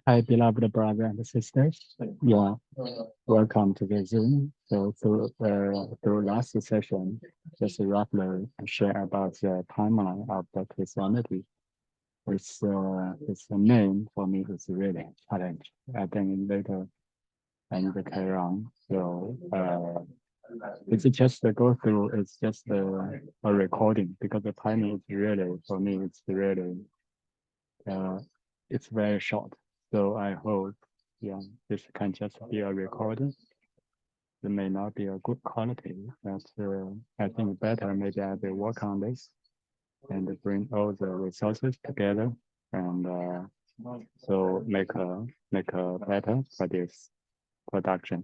Hi, beloved brothers and sisters. Yeah, welcome to the Zoom. So through last session, just roughly share about the timeline of the Christianity. It's the name for me is really a challenge. I think later I need to carry on. So it's just a go through. It's just a recording because the timing is really for me. It's really it's very short. So I hope, yeah, this can just be a recording. It may not be a good quality, but I think better maybe I will work on this and bring all the resources together and so make a better production.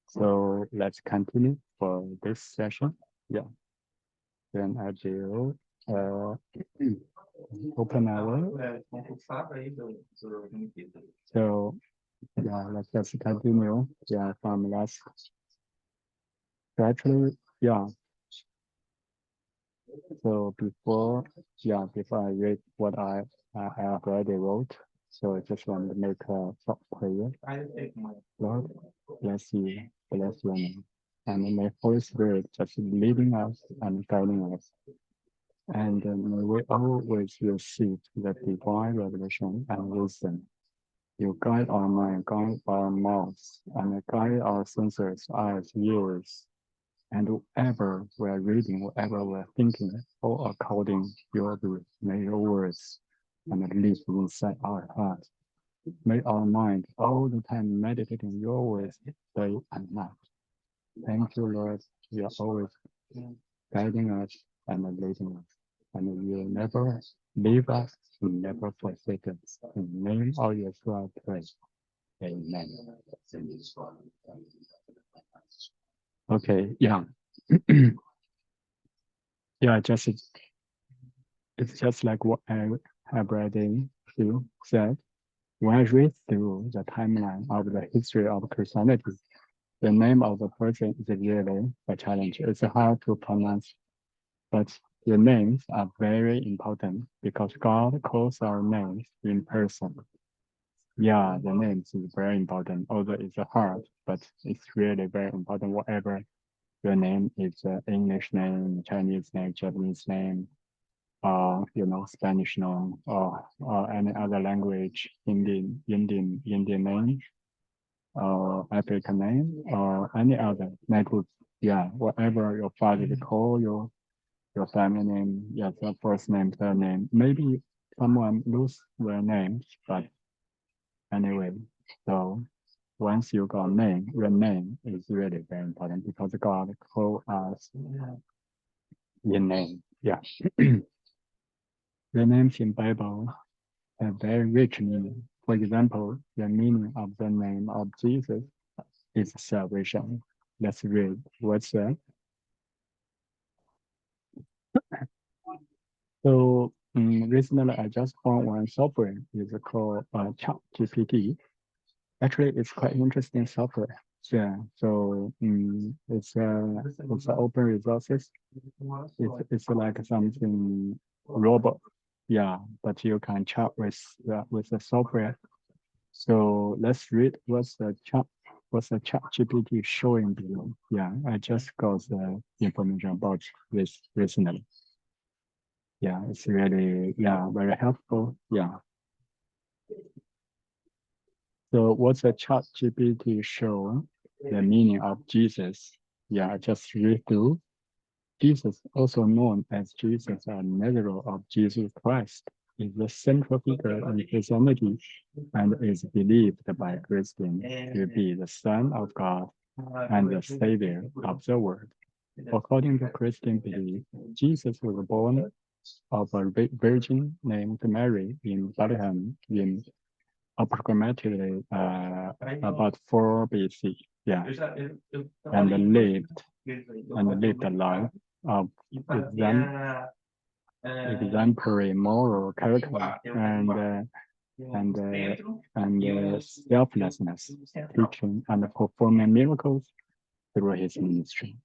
So let's continue for this session. Yeah. Then I will open my word. So yeah, let's just continue. Yeah, from last. So actually, yeah. So before I read what I already wrote, so I just want to make a short prayer. Lord, bless you, and may Holy Spirit just leading us and guiding us. And may we always receive the divine revelation and wisdom. You guide our mind, guide our mouths, and guide our senses, eyes, ears, and whatever we're reading, whatever we're thinking, all according to your will. May your words and live inside our heart. May our mind all the time meditating your words day and night. Thank you, Lord. You are always guiding us and leading us. And you will never leave us, you never forsake us. In the name of Yeshua, I pray. Amen. Okay, yeah. Yeah, it's just like what I have already said. When I read through the timeline of the history of Christianity, the name of the person is really a challenge. It's hard to pronounce, but the names are very important because God calls our names in person. Yeah, the names is very important, although it's hard, but it's really very important. Whatever your name is, English name, Chinese name, Japanese name, Spanish name, or any other language, Indian name, or African name, or any other native, yeah, whatever your father call your family name, yeah, the first name, third name. Maybe someone lose their names, but anyway, so once you got name, your name is really very important because God called us in name. Yeah. The names in Bible have very rich meaning. For example, the meaning of the name of Jesus is salvation. Let's read what's that. So recently, I just found one software. It's called ChatGPT. Actually, it's quite interesting software. Yeah. So it's open resources. It's like something robot. Yeah, but you can chat with the software. So let's read what's the chat GPT showing below. Yeah, I just got the information about this recently. Yeah, it's really, very helpful. Yeah. So what's the chat GPT show? The meaning of Jesus. Yeah, just read through. Jesus, also known as Jesus of Nazareth of Jesus Christ, is the central figure in Christianity and is believed by Christians to be the Son of God and the Savior of the world. According to Christian belief, Jesus was born of a virgin named Mary in Bethlehem in approximately about 4 BC. Yeah, and lived a life of exemplary moral character and selflessness, teaching and performing miracles through his ministry.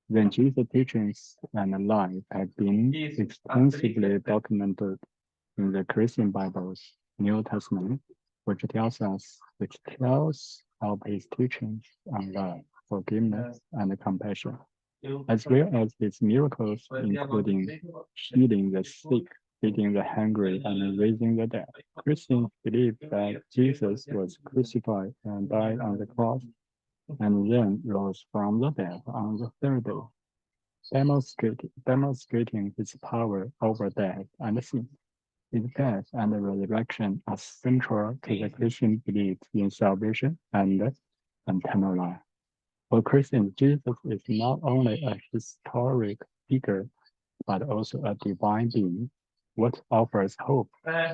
Then Jesus' teachings and life have been extensively documented in the Christian Bible's New Testament, which tells of his teachings on love, forgiveness, and compassion, as well as his miracles, including healing the sick, feeding the hungry, and raising the dead. Christians believe that Jesus was crucified and died on the cross, and then rose from the dead on the third day, demonstrating his power over death and sin. His death and resurrection are central to the Christian belief in salvation and eternal life. For Christians, Jesus is not only a historic figure, but also a divine being, what offers hope,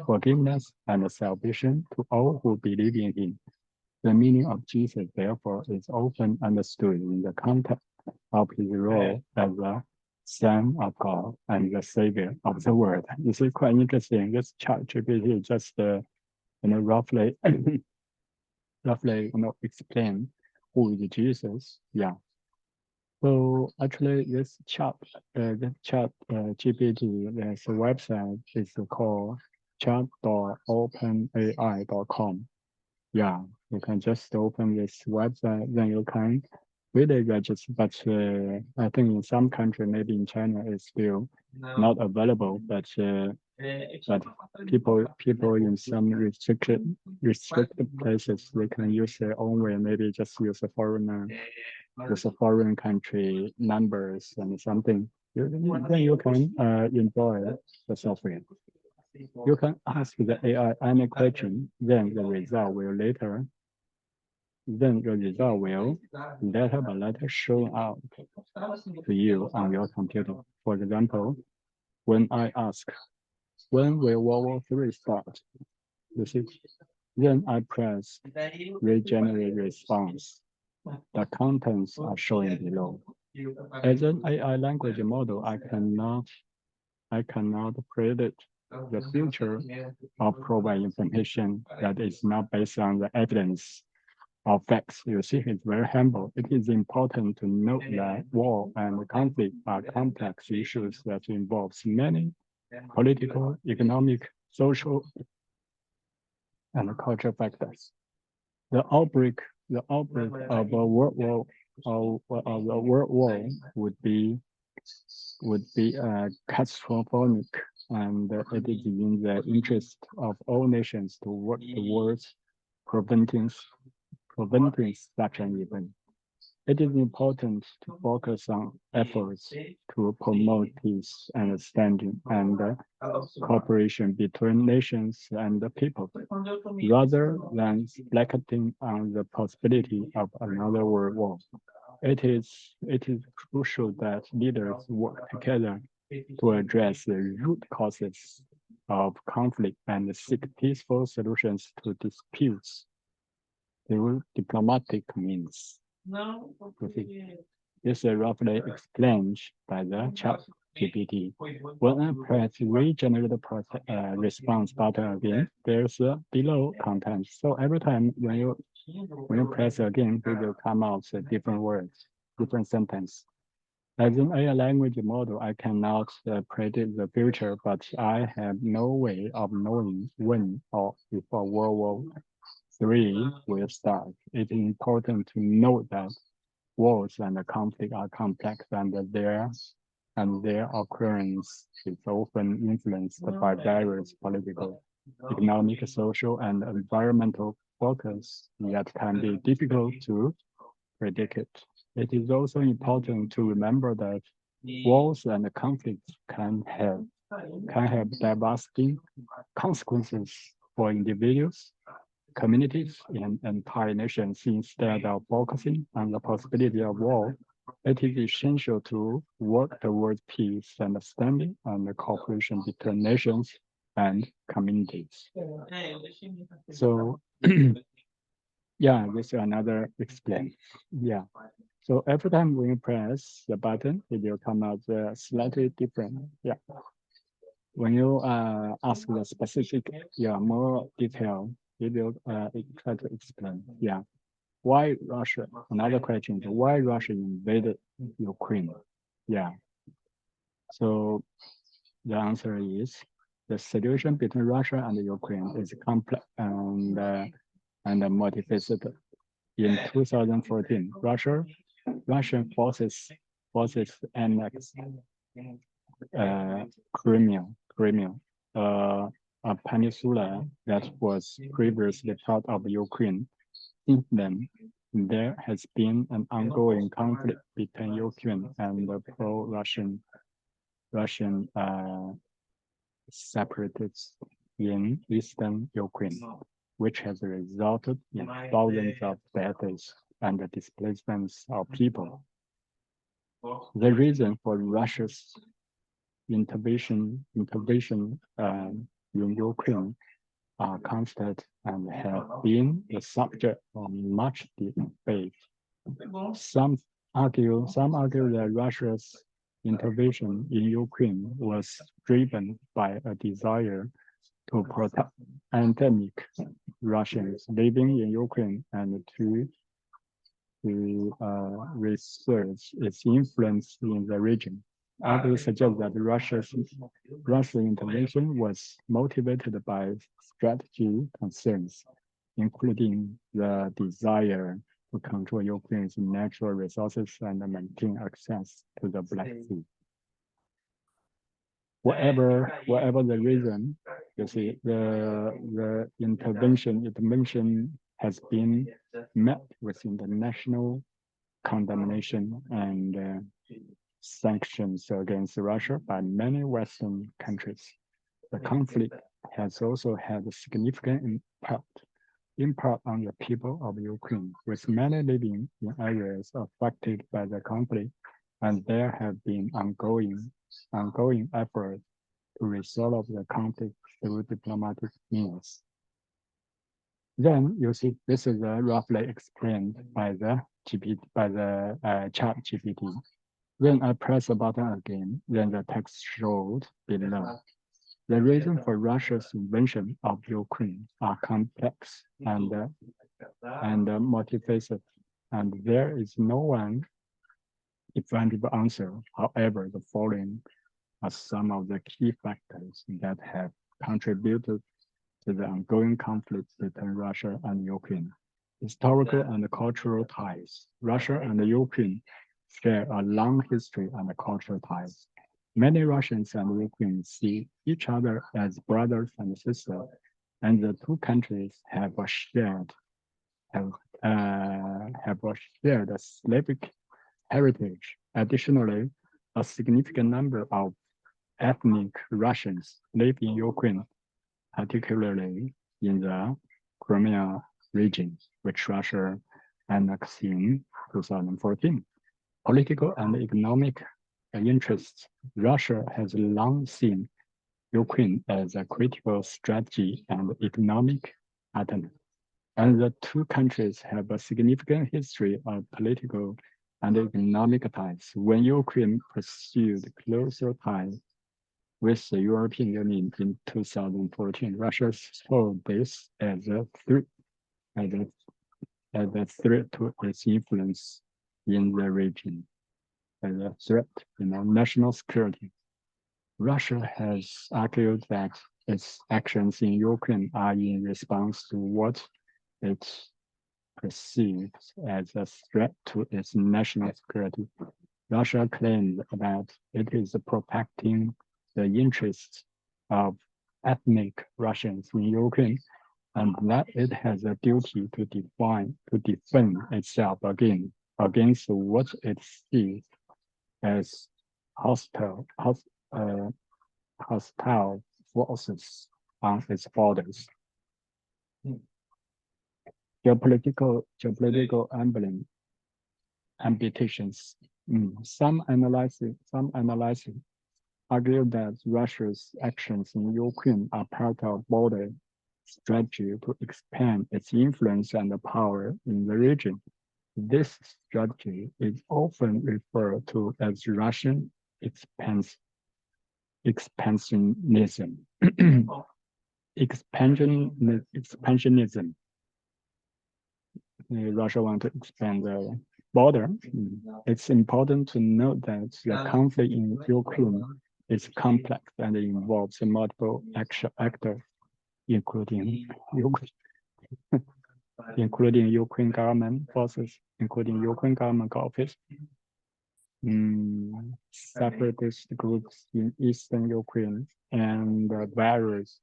forgiveness, and salvation to all who believe in him. The meaning of Jesus, therefore, is often understood in the context of his role as the Son of God and the Savior of the world. This is quite interesting. This ChatGPT just roughly explain who is Jesus. Yeah. So actually, this chat GPT, there's a website. It's called chat.openai.com. Yeah, you can just open this website, then you can really register. But I think in some country, maybe in China, it's still not available. But people in some restricted places, they can use their own way. Maybe just use a foreign country numbers and something. Then you can enjoy the software. You can ask the AI any question, then the result will later show up to you on your computer. For example, when I ask, when will World War III start? You see, then I press regenerate response. The contents are shown below. As an AI language model, I cannot predict the future or provide information that is not based on the evidence or facts. You see, it's very humble. It is important to note that war and conflict are complex issues that involves many political, economic, social, and cultural factors. The outbreak of a world war would be catastrophic, and it is in the interest of all nations to work towards preventing such an event. It is important to focus on efforts to promote peace, understanding, and cooperation between nations and the people, rather than speculating on the possibility of another world war. It is crucial that leaders work together to address the root causes of conflict and seek peaceful solutions to disputes through diplomatic means. This is roughly explained by the chat GPT. When I press regenerate response button again, there's a below content. So every time when you press again, it will come out different words, different sentence. As an AI language model, I cannot predict the future, but I have no way of knowing when or if a World War III will start. It's important to note that wars and conflict are complex, and their occurrence is often influenced by various political, economic, social, and environmental factors that can be difficult to predict it. It is also important to remember that wars and conflicts can have devastating consequences for individuals, communities, and entire nations. Instead of focusing on the possibility of war, it is essential to work towards peace, understanding, and cooperation between nations and communities. So, yeah, this is another explain. Yeah. So every time when you press the button, it will come out slightly different. Yeah. When you ask the specific, more detail, it will try to explain. Yeah. why Russia? Another question is why Russia invaded Ukraine? Yeah. So the answer is the situation between Russia and Ukraine is complex and multifaceted. In 2014, Russian forces annexed Crimea, a peninsula that was previously part of Ukraine. Since then, there has been an ongoing conflict between Ukraine and the Russian separatists in eastern Ukraine, which has resulted in thousands of deaths and the displacements of people. The reason for Russia's intervention in Ukraine are constant and have been the subject of much debate. Some argue that Russia's intervention in Ukraine was driven by a desire to protect endemic Russians living in Ukraine and to research its influence in the region. Others suggest that Russia's intervention was motivated by strategy concerns, including the desire to control Ukraine's natural resources and maintain access to the Black Sea. Whatever the reason, you see, the intervention has been met with international condemnation and sanctions against Russia by many Western countries. The conflict has also had a significant impact on the people of Ukraine, with many living in areas affected by the conflict, and there have been ongoing efforts to resolve the conflict through diplomatic means. Then you see this is roughly explained by the chat GPT. When I press the button again, then the text showed below. The reason for Russia's invasion of Ukraine are complex and multifaceted, and there is no one definitive answer. However, the following are some of the key factors that have contributed to the ongoing conflict between Russia and Ukraine. Historical and cultural ties. Russia and Ukraine share a long history and cultural ties. Many Russians and Ukrainians see each other as brothers and sisters, and the two countries have a shared Slavic heritage. Additionally, a significant number of ethnic Russians live in Ukraine, particularly in the Crimea region, which Russia annexed in 2014. Political and economic interests. Russia has long seen Ukraine as a critical strategy and economic partner, and the two countries have a significant history of political and economic ties. When Ukraine pursued closer ties with the European Union in 2014, Russia saw this as a threat to its influence in the region, as a threat to national security. Russia has argued that its actions in Ukraine are in response to what it perceives as a threat to its national security. Russia claims that it is protecting the interests of ethnic Russians in Ukraine, and that it has a duty to defend itself against what it sees as hostile forces on its borders. Geopolitical ambitions. Some analysis argue that Russia's actions in Ukraine are part of border strategy to expand its influence and power in the region. This strategy is often referred to as Russian expansionism. Expansionism. Russia want to expand the border. It's important to note that the conflict in Ukraine is complex and involves multiple actors, including Ukraine government forces, including Ukraine government office, separatist groups in eastern Ukraine, and various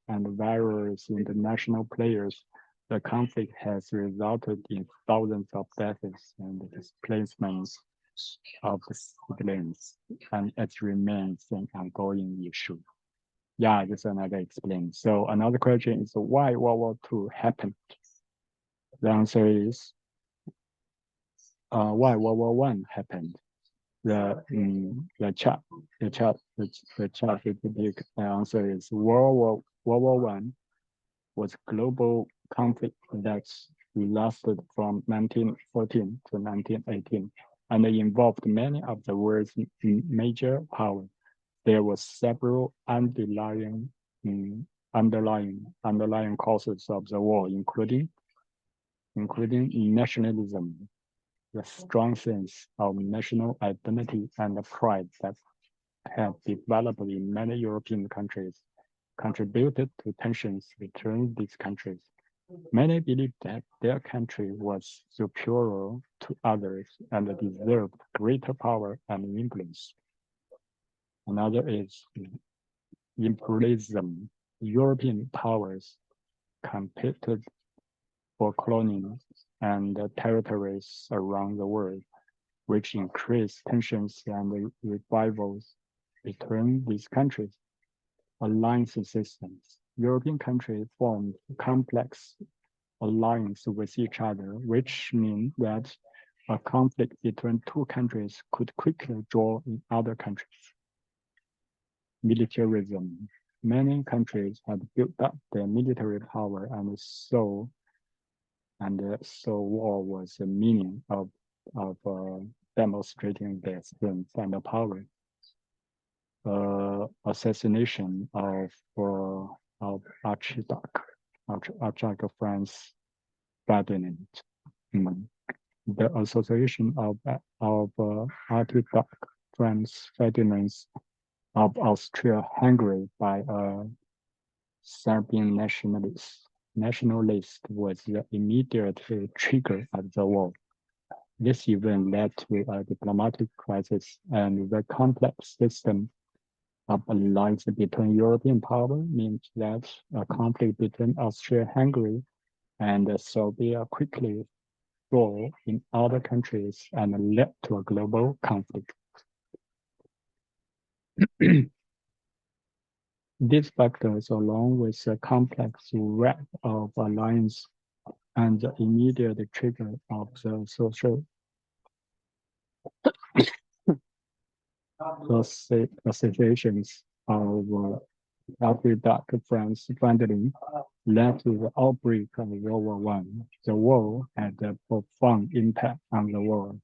international players. The conflict has resulted in thousands of deaths and displacements of civilians, and it remains an ongoing issue. Yeah, just another explain. So another question is why World War II happened? The answer is why World War One happened. The chart the answer is World War One was global conflict that lasted from 1914 to 1918 and involved many of the world's major powers. There were several underlying causes of the war, including nationalism, the strong sense of national identity and pride that have developed in many European countries contributed to tensions between these countries. Many believed that their country was superior to others and deserved greater power and influence. Another is imperialism. European powers competed for colonies and territories around the world, which increased tensions and rivals between these countries. Alliance systems. European countries formed complex alliances with each other, which means that a conflict between two countries could quickly draw in other countries. Militarism. Many countries had built up their military power and so war was the meaning of demonstrating their strength and power. Assassination of Archduke Franz Ferdinand. The association of Archduke Franz Ferdinand of Austria-Hungary by a Serbian nationalist was the immediate trigger of the war. This event led to a diplomatic crisis, and the complex system of alliance between European powers means that a conflict between Austria-Hungary and Serbia quickly grew in other countries and led to a global conflict. These factors, along with the complex web of alliance and the immediate trigger of the social associations of Archduke Franz Ferdinand, led to the outbreak of World War I. The war had a profound impact on the world,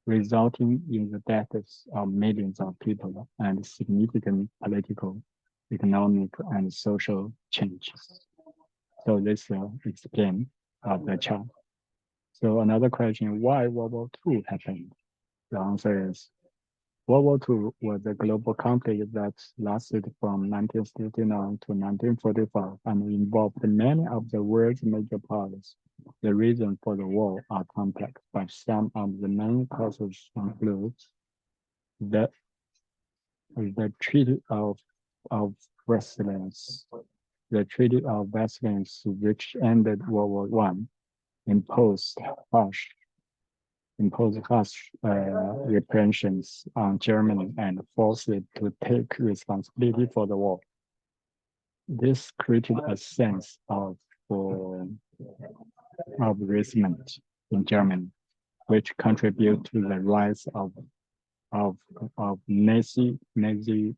resulting in the deaths of millions of people and significant political, economic, and social changes. So this explains the chart. So another question, why World War II happened? The answer is World War II was a global conflict that lasted from 1939 to 1945 and involved many of the world's major powers. The reasons for the war are complex, but some of the main causes include the Treaty of Versailles. The Treaty of Versailles, which ended World War I, imposed harsh repressions on Germany and forced it to take responsibility for the war. This created a sense of resentment in Germany, which contributed to the rise of Nazi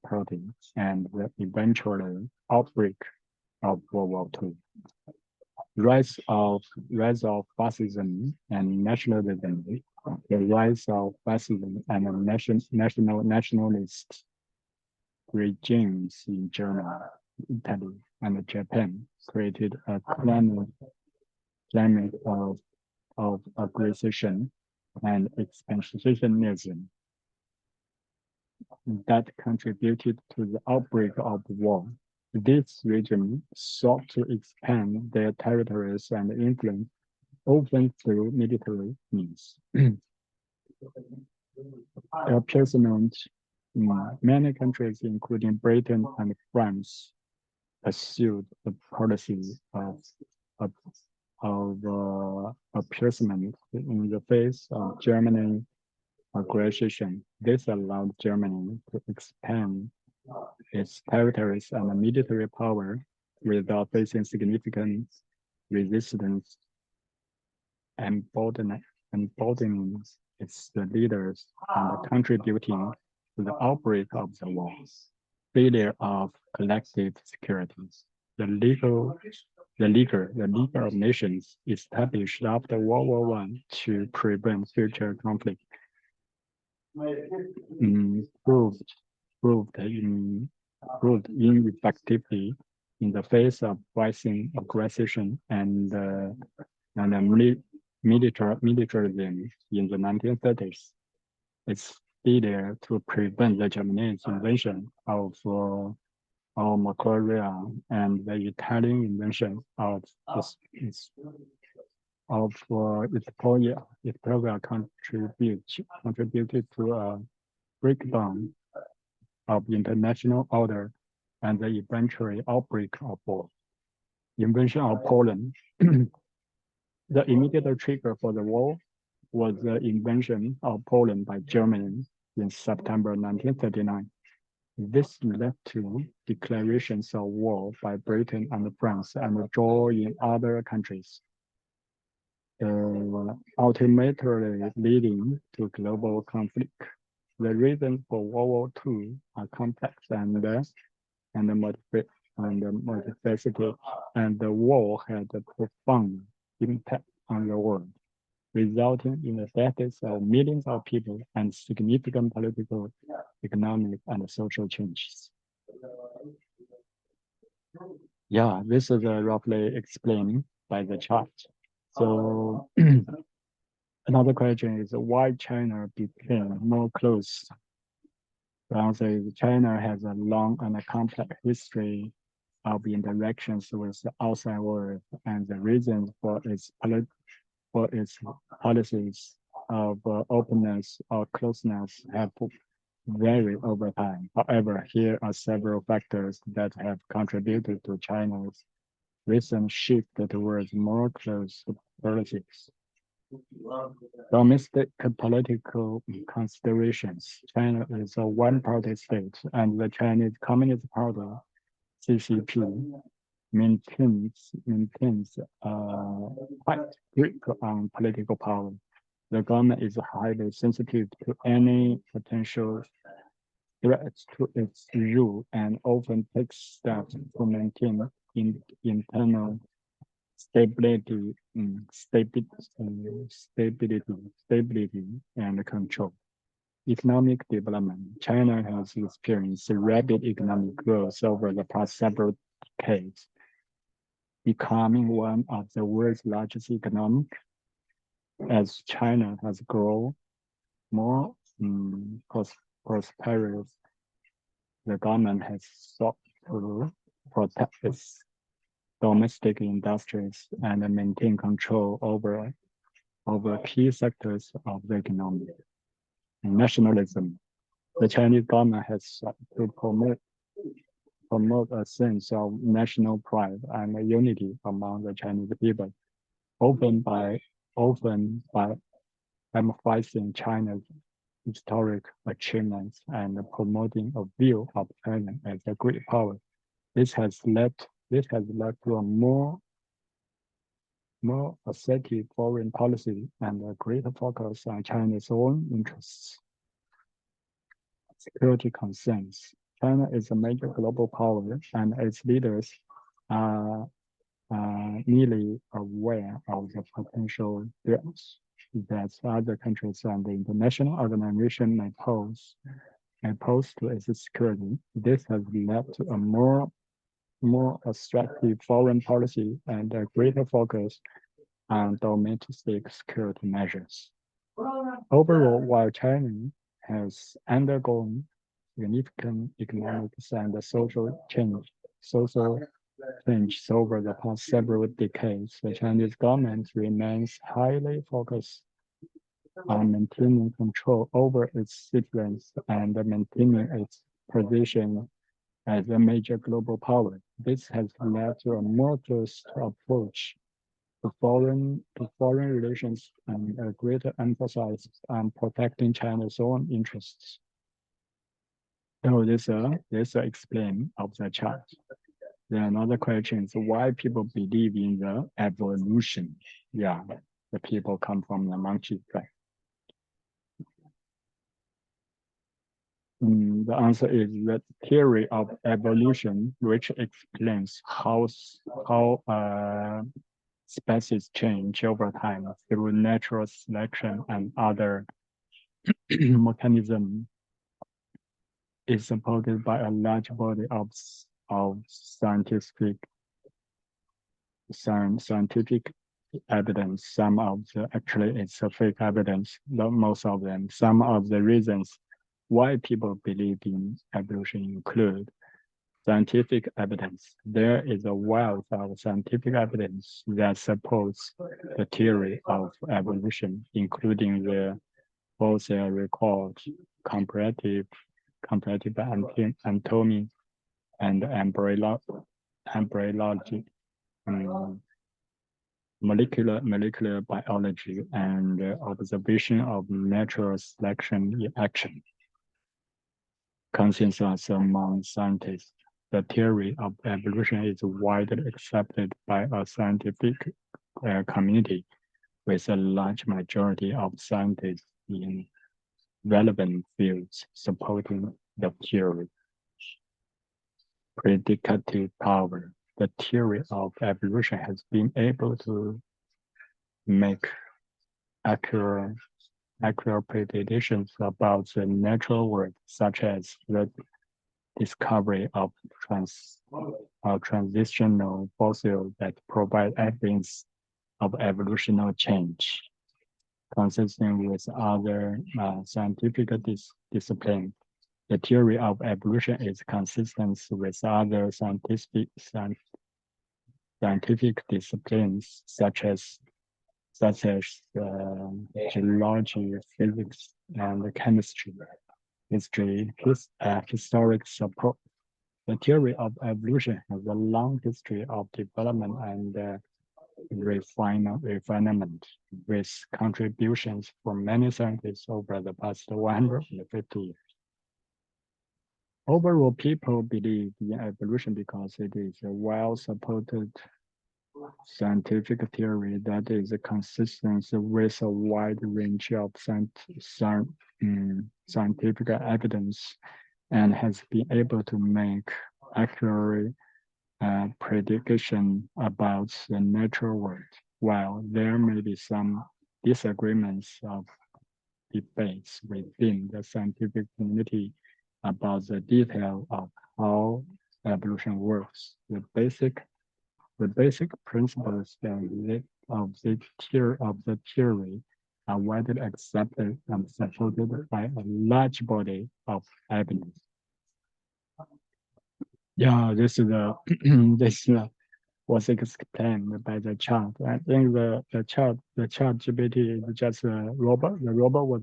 party and the eventual outbreak of World War II. Rise of fascism and nationalism. The rise of fascism and nationalist regimes in Germany, Italy, and Japan created a climate of of aggression and expansionism that contributed to the outbreak of war. This region sought to expand their territories and influence, often through military means. Appeasement. Many countries, including Britain and France, pursued a policy of, appeasement in the face of German aggression. This allowed Germany to expand its territories and military power without facing significant resistance, emboldening its leaders and contributing to the outbreak of the war. Failure of collective security. The League of Nations established after World War I to prevent future conflict proved ineffectively in the face of rising aggression and militarism in the 1930s. Its failure to prevent the Japanese invasion of Korea and the Italian invasion of Ethiopia contributed to a breakdown of international order and the eventual outbreak of war. Invasion of Poland. The immediate trigger for the war was the invasion of Poland by Germany in September 1939. This led to declarations of war by Britain and France and withdrawal in other countries, ultimately leading to global conflict. The reasons for World War II are complex and multifaceted, and the war had a profound impact on the world, resulting in the deaths of millions of people and significant political, economic, and social changes. Yeah, this is roughly explained by the chart. So another question is why China became more close. The answer is China has a long and a complex history of interactions with the outside world, and the reasons for its policies of openness or closeness have varied over time. However, here are several factors that have contributed to China's recent shift towards more close politics. Domestic political considerations. China is a one-party state, and the Chinese Communist Party, CCP, maintains quite grip on political power. The government is highly sensitive to any potential threats to its rule and often takes steps to maintain internal stability and control. Economic development. China has experienced rapid economic growth over the past several decades, becoming one of the world's largest economies. As China has grown more prosperous, the government has sought to protect its domestic industries and maintain control over key sectors of the economy. Nationalism. The Chinese government has sought to promote a sense of national pride and unity among the Chinese people, often by emphasizing China's historic achievements and promoting a view of China as a great power. This has led to a more assertive foreign policy and a greater focus on China's own interests. Security concerns. China is a major global power, and its leaders are nearly aware of the potential threats that other countries and the international organization may pose to its security. This has led to a more assertive foreign policy and a greater focus and domestic security measures. Overall, while China has undergone significant economic and social change over the past several decades, the Chinese government remains highly focused on maintaining control over its citizens and maintaining its position as a major global power. This has led to a more just approach to foreign relations and a greater emphasis on protecting China's own interests. So this explain of the chart. Then another question is why people believe in the evolution. Yeah, the people come from the monkey tribe. The answer is the theory of evolution, which explains how species change over time through natural selection and other mechanisms, is supported by a large body of scientific evidence. Some of the actually it's a fake evidence, not most of them. Some of the reasons why people believe in evolution include scientific evidence. There is a wealth of scientific evidence that supports the theory of evolution, including the fossil record, comparative anatomy, and embryology, molecular biology, and observation of natural selection in action. Consensus among scientists. The theory of evolution is widely accepted by a scientific community, with a large majority of scientists in relevant fields supporting the theory. Predicative power. The theory of evolution has been able to make accurate predictions about the natural world, such as the discovery of transitional fossils that provide evidence of evolutionary change. Consistent with other scientific disciplines, the theory of evolution is consistent with other scientific disciplines such as geology, physics, and chemistry. Historic support. The theory of evolution has a long history of development and refinement, with contributions from many scientists over the past 150 years. Overall, people believe in evolution because it is a well-supported scientific theory that is consistent with a wide range of scientific evidence and has been able to make accurate prediction about the natural world. While there may be some disagreements of debates within the scientific community about the detail of how evolution works, the basic principles of the theory are widely accepted and supported by a large body of evidence. Yeah, this is this was explained by the chart. I think the chart GPT is just a robot. The robot was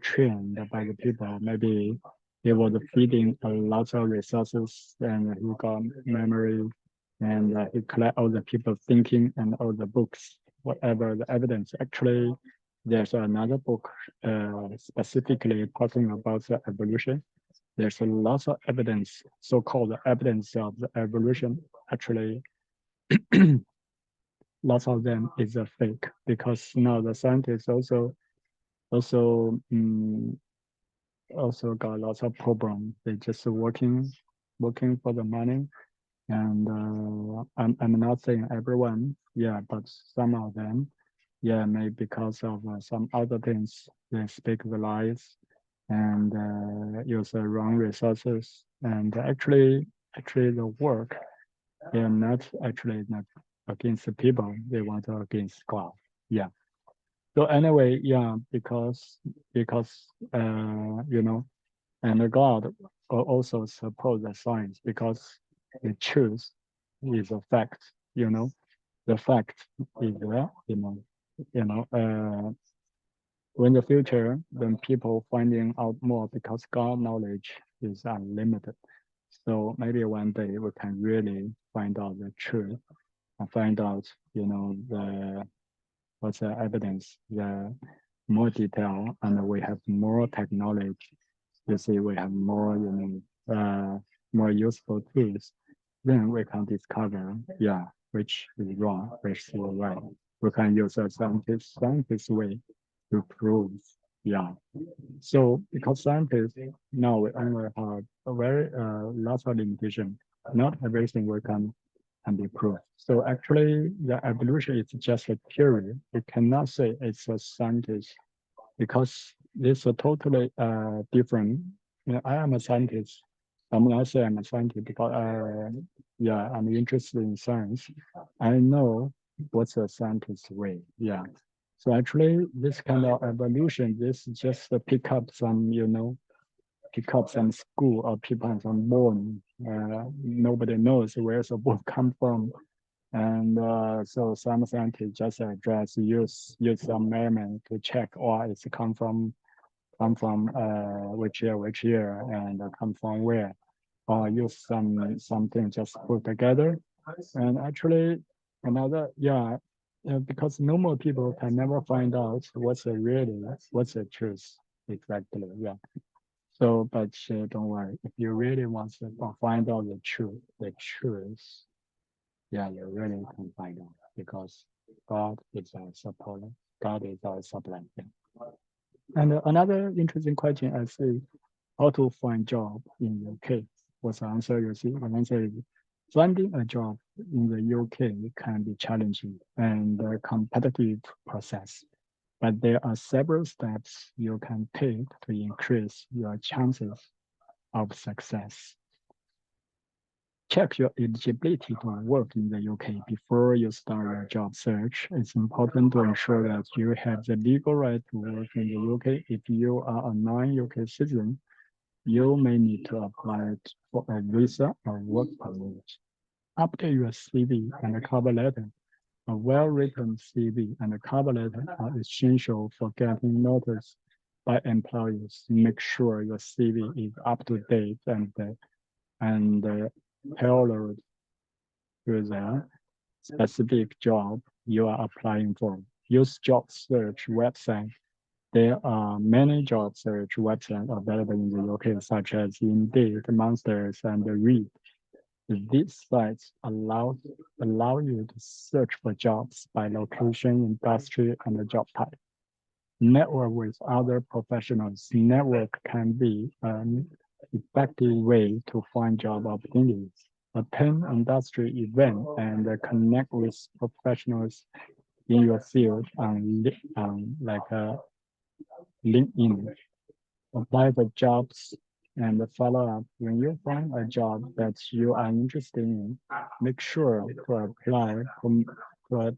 trained by the people. Maybe he was feeding a lot of resources and he got memory and he collect all the people thinking and all the books, whatever the evidence. Actually, there's another book specifically talking about the evolution. There's a lot of evidence, so-called evidence of the evolution. Actually, lots of them is a fake because now the scientists also got lots of problems. They just working for the money. And I'm not saying everyone, yeah, but some of them, yeah, maybe because of some other things, they speak the lies and use the wrong resources. And actually the work, they're not against the people, they want to against God. Yeah. So anyway, yeah, because you know, and God also support the science because the truth is a fact. You know, the fact is that when the future, when people finding out more because God knowledge is unlimited. So maybe one day we can really find out the truth and find out, the what's the evidence, the more detail, and we have more technology. You see, we have more, more useful tools. Then we can discover, yeah, which is wrong, which is right. We can use a scientist way to prove, yeah. So because scientists now we only have a very lots of limitation. Not everything we can be proved. So actually, the evolution is just a theory. We cannot say it's a scientist because it's a totally different. I am a scientist. I'm not say I'm a scientist because yeah, I'm interested in science. I know what's a scientist's way. Yeah. So actually, this kind of evolution, this is just to pick up some, pick up some school or pick up some born. Nobody knows where the book come from, and so some scientists just use some measurement to check, or it's come from which year, and come from where, or use something just put together. And actually, another, yeah, because normal people can never find out what's the truth exactly. Yeah. So, but don't worry. If you really want to find out the truth, yeah, you really can find out because God is our supporter. God is our supply. Yeah. And another interesting question I see, how to find job in UK. What's the answer? You see, the answer is finding a job in the UK can be challenging and a competitive process. But there are several steps you can take to increase your chances of success. Check your eligibility to work in the UK before you start your job search. It's important to ensure that you have the legal right to work in the UK. If you are a non-UK citizen, you may need to apply for a visa or work permit. Update your CV and a cover letter. A well-written CV and a cover letter are essential for getting noticed by employers. Make sure your CV is up to date and tailored to the specific job you are applying for. Use job search website. There are many job search websites available in the UK, such as Indeed, Monsters, and Reed. These sites allow you to search for jobs by location, industry, and job type. Network with other professionals. Network can be an effective way to find job opportunities. Attend industry event and connect with professionals in your field on like LinkedIn. Apply for jobs and follow up. When you find a job that you are interested in, make sure to apply promptly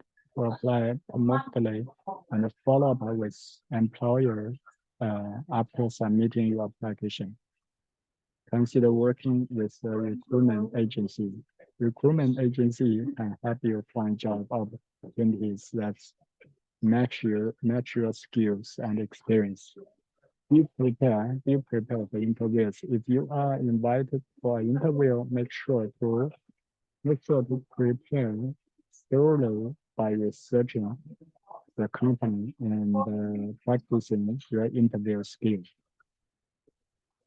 and follow up with employer after submitting your application. Consider working with a recruitment agency. Recruitment agency can help you find job opportunities that match your skills and experience. Be prepared for interviews. If you are invited for an interview, make sure to prepare thoroughly by researching the company and practicing your interview skills.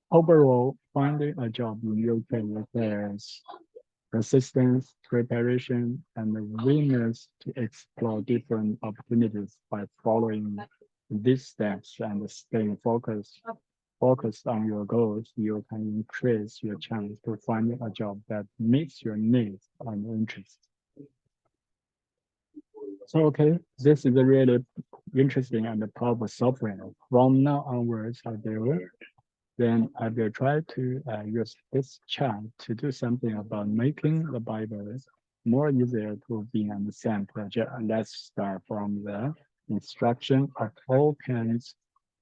Overall, finding a job in UK requires persistence, preparation, and the willingness to explore different opportunities. By following these steps and staying focused on your goals, you can increase your chance to find a job that meets your needs and interests. So, okay, this is a really interesting and powerful software. From now onwards, I will try to use this chat to do something about making the Bible more easier to be understand project. Let's start from the instruction of all kinds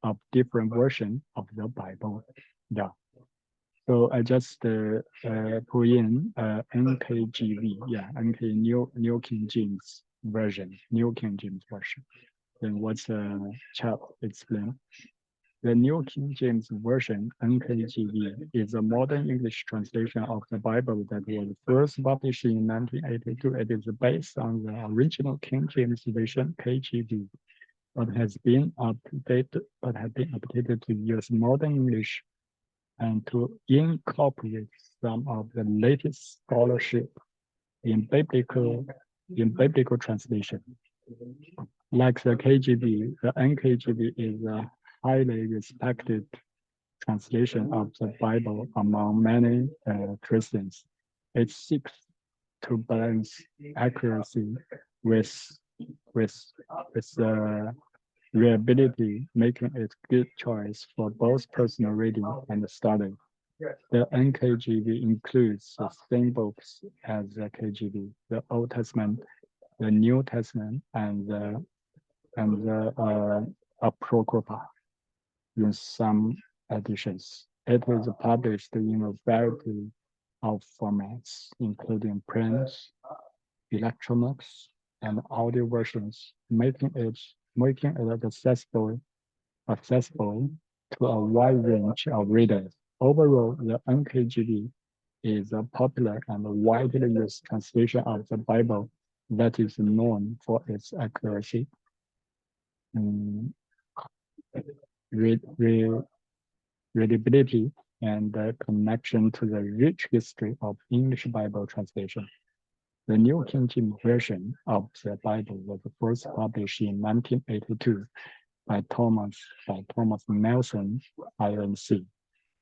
of different versions of the Bible. Yeah. So I just put in NKJV, yeah, NK New King James version, New King James version. Then what's the chat explain? The New King James Version, NKJV, is a modern English translation of the Bible that was first published in 1982. It is based on the original King James Version, KJV, but has been updated to use modern English and to incorporate some of the latest scholarship in biblical translation. Like the KJV, the NKJV is a highly respected translation of the Bible among many Christians. It seeks to balance accuracy with with reliability, making it a good choice for both personal reading and study. The NKJV includes the same books as the KJV, the Old Testament, the New Testament, and the Apocrypha in some editions. It is published in a variety of formats, including print, electronics, and audio versions, making it accessible to a wide range of readers. Overall, the NKJV is a popular and widely used translation of the Bible that is known for its accuracy, readability, and the connection to the rich history of English Bible translation. The New King James Version of the Bible was first published in 1982 by Thomas Nelson, INC,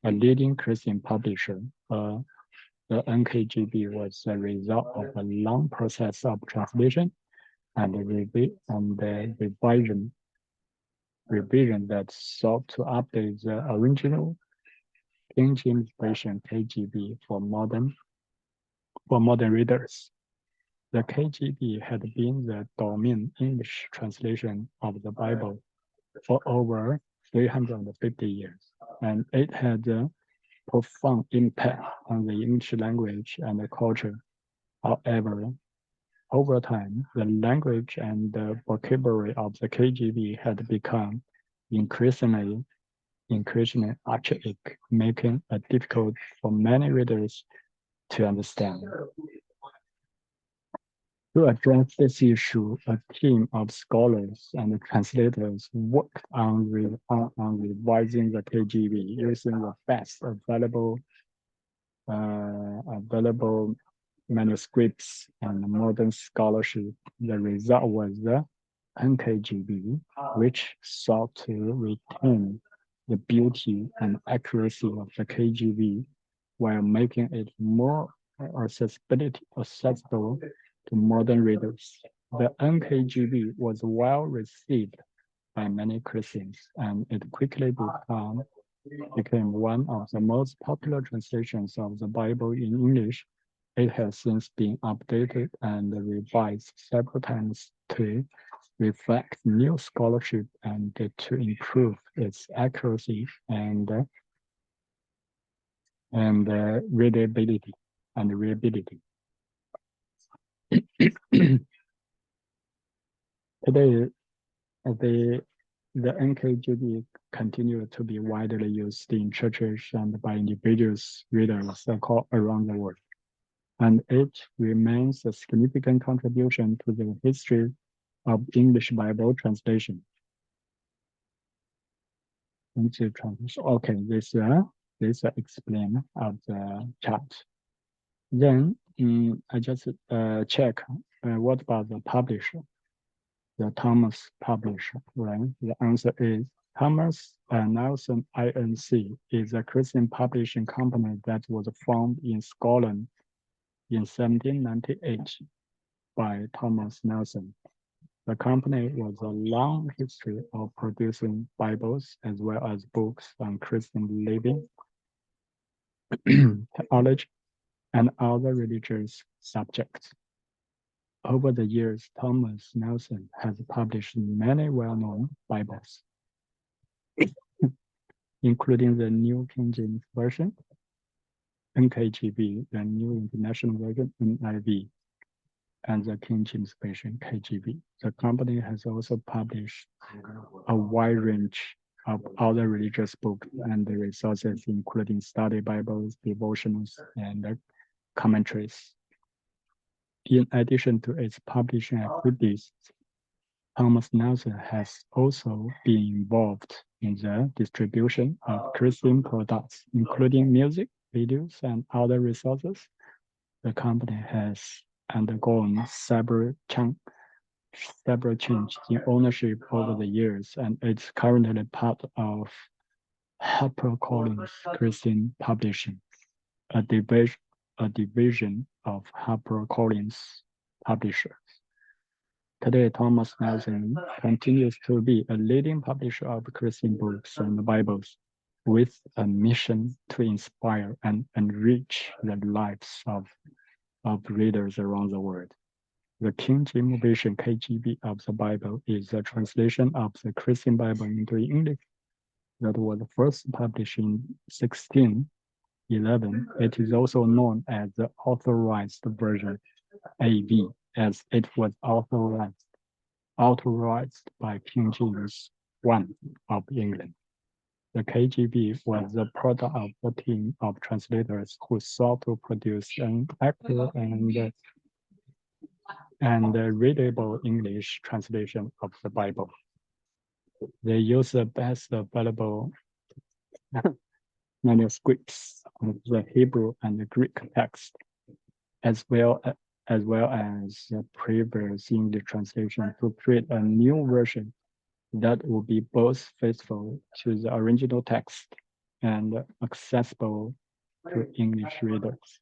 a leading Christian publisher. The NKJV was a result of a long process of translation and revision that sought to update the original King James Version KJV for modern readers. The KJV had been the dominant English translation of the Bible for over 350 years, and it had a profound impact on the English language and the culture. However, over time, the language and the vocabulary of the KJV had become increasingly archaic, making it difficult for many readers to understand. To address this issue, a team of scholars and translators worked on revising the KJV using the best available manuscripts and modern scholarship. The result was the NKJV, which sought to retain the beauty and accuracy of the KJV while making it more accessible to modern readers. The NKJV was well received by many Christians, and it quickly became one of the most popular translations of the Bible in English. It has since been updated and revised several times to reflect new scholarship and to improve its accuracy and readability and readability. Today, the NKJV continues to be widely used in churches and by individuals readers around the world, and it remains a significant contribution to the history of English Bible translation. Okay, this explain of the chart. Then I just check what about the publisher, the Thomas publisher, right? The answer is Thomas Nelson INC is a Christian publishing company that was formed in Scotland in 1798 by Thomas Nelson. The company was a long history of producing Bibles as well as books on Christian living, theology, and other religious subjects. Over the years, Thomas Nelson has published many well-known Bibles, including the New King James Version, NKJV, the New International Version, NIV, and the King James Version, KJV. The company has also published a wide range of other religious books and resources, including study Bibles, devotionals, and commentaries. In addition to its publishing activities, Thomas Nelson has also been involved in the distribution of Christian products, including music, videos, and other resources. The company has undergone several changes in ownership over the years, and it's currently part of HarperCollins Christian Publishing, a division of HarperCollins Publishers. Today, Thomas Nelson continues to be a leading publisher of Christian books and Bibles, with a mission to inspire and enrich the lives of readers around the world. The King James Version KJV of the Bible is a translation of the Christian Bible into English that was first published in 1611. It is also known as the Authorized Version, AV, as it was authorized by King James I of England. The KJV was the product of a team of translators who sought to produce an accurate and readable English translation of the Bible. They use the best available manuscripts of the Hebrew and the Greek text, as well as the previous English translation, to create a new version that will be both faithful to the original text and accessible to English readers.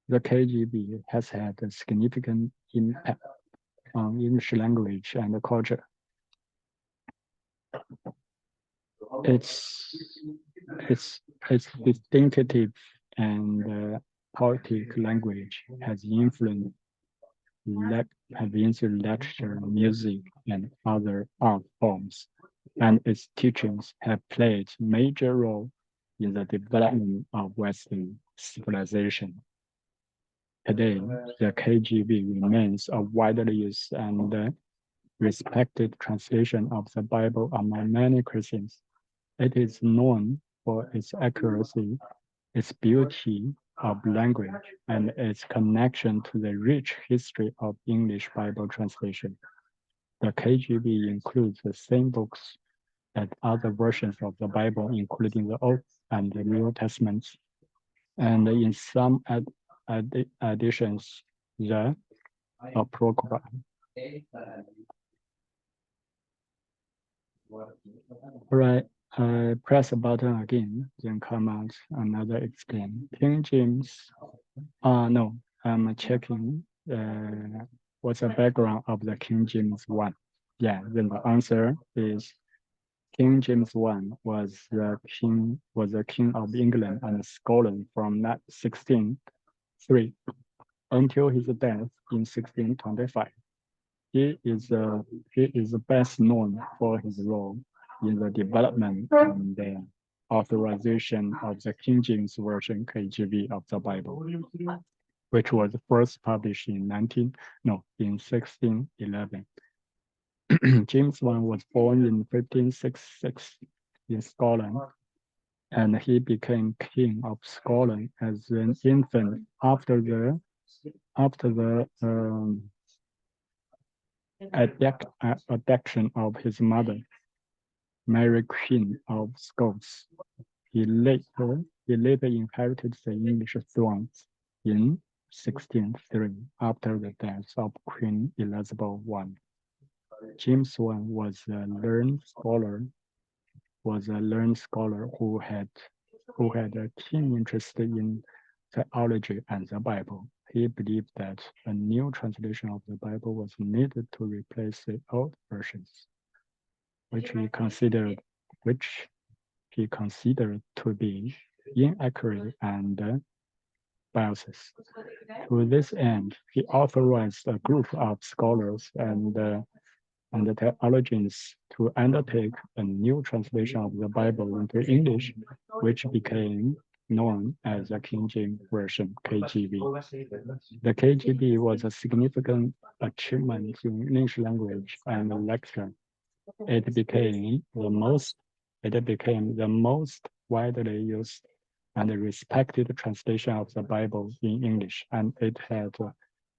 The KJV has had a significant impact on English language and culture. Its distinctive and poetic language has influenced literature, music, and other art forms, and its teachings have played a major role in the development of Western civilization. Today, the KJV remains a widely used and respected translation of the Bible among many Christians. It is known for its accuracy, its beauty of language, and its connection to the rich history of English Bible translation. The KJV includes the same books as other versions of the Bible, including the Old and the New Testaments, and in some additions, the Apocrypha. All right, press the button again, then come out another explain. King James, no, I'm checking what's the background of the King James I. Yeah, then the answer is King James I was the king of England and Scotland from 1603 until his death in 1625. He is best known for his role in the development and the authorization of the King James Version KJV of the Bible, which was first published in 1611. James I was born in 1566 in Scotland, and he became king of Scotland as an infant after the abduction of his mother, Mary Queen of Scots. He later inherited the English throne in 1603 after the death of Queen Elizabeth I. James I was a learned scholar who had a keen interest in theology and the Bible. He believed that a new translation of the Bible was needed to replace the old versions, which he considered to be inaccurate and diocese. To this end, he authorized a group of scholars and theologians to undertake a new translation of the Bible into English, which became known as the King James Version, KJV. The KJV was a significant achievement in English language and literature. It became the most widely used and respected translation of the Bible in English, and it had a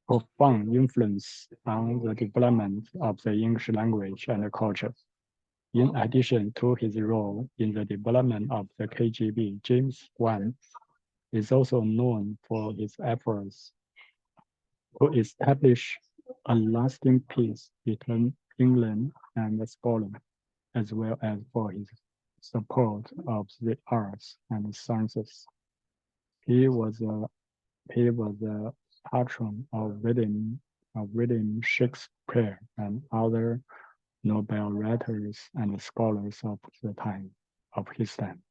profound influence on the development of the English language and culture. In addition to his role in the development of the KJV, James I is also known for his efforts to establish a lasting peace between England and Scotland, as well as for his support of the arts and sciences. He was a patron of William Shakespeare and other Nobel writers and scholars of his time.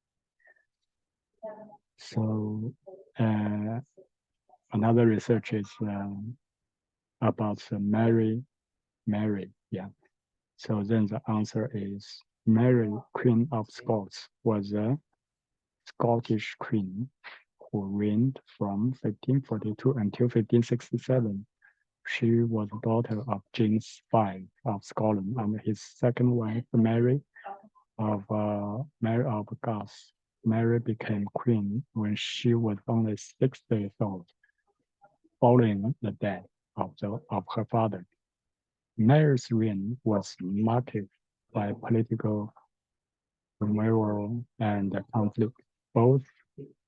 So another research is about Mary. Yeah. So then the answer is Mary, Queen of Scots, was a Scottish queen who reigned from 1542 until 1567. She was daughter of James V of Scotland and his second wife, Mary of Guise. Mary became queen when she was only 6 days old, following the death of her father. Mary's reign was marked by political turmoil and conflict, both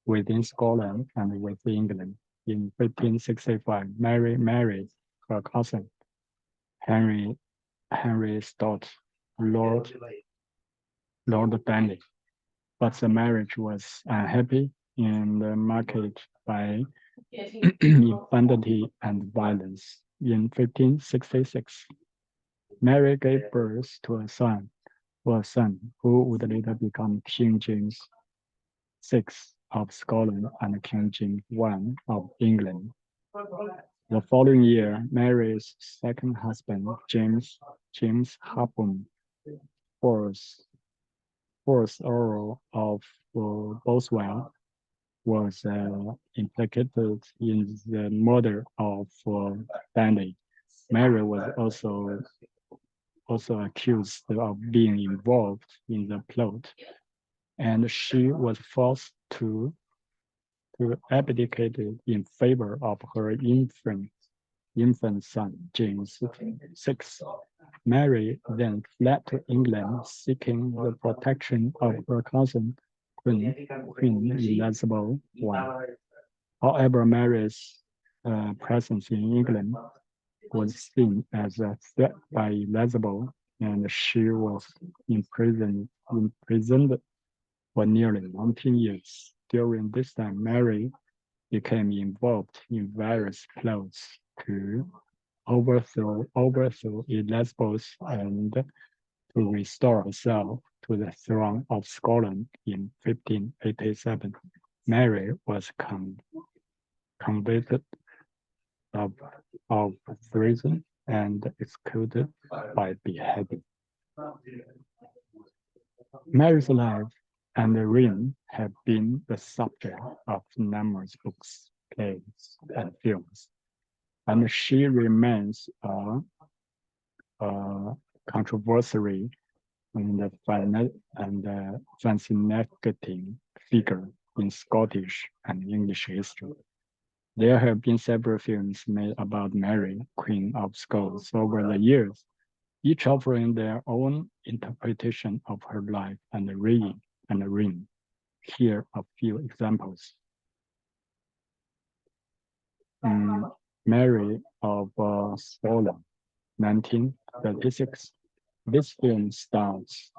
within Scotland and with England. In 1565, Mary married her cousin, Henry Stott, Lord Bentley, but the marriage was unhappy and marked by infidelity and violence. In 1566, Mary gave birth to a son who would later become King James VI of Scotland and King James I of England. The following year, Mary's second husband, James Harpon, fourth Earl of Boswell, was implicated in the murder of Bentley. Mary was also accused of being involved in the plot, and she was forced to abdicate in favor of her infant son, James VI. Mary then fled to England, seeking the protection of her cousin, Queen Elizabeth I. However, Mary's presence in England was seen as a threat by Elizabeth, and she was imprisoned for nearly 19 years. During this time, Mary became involved in various plots to overthrow Elizabeth and to restore herself to the throne of Scotland in 1587. Mary was convicted of treason and executed by beheading. Mary's life and reign have been the subject of numerous books, plays, and films, and she remains a controversial and fascinating figure in Scottish and English history. There have been several films made about Mary, Queen of Scots, over the years, each offering their own interpretation of her life and reign. Here are a few examples. Mary of Scotland, 1936. This film stars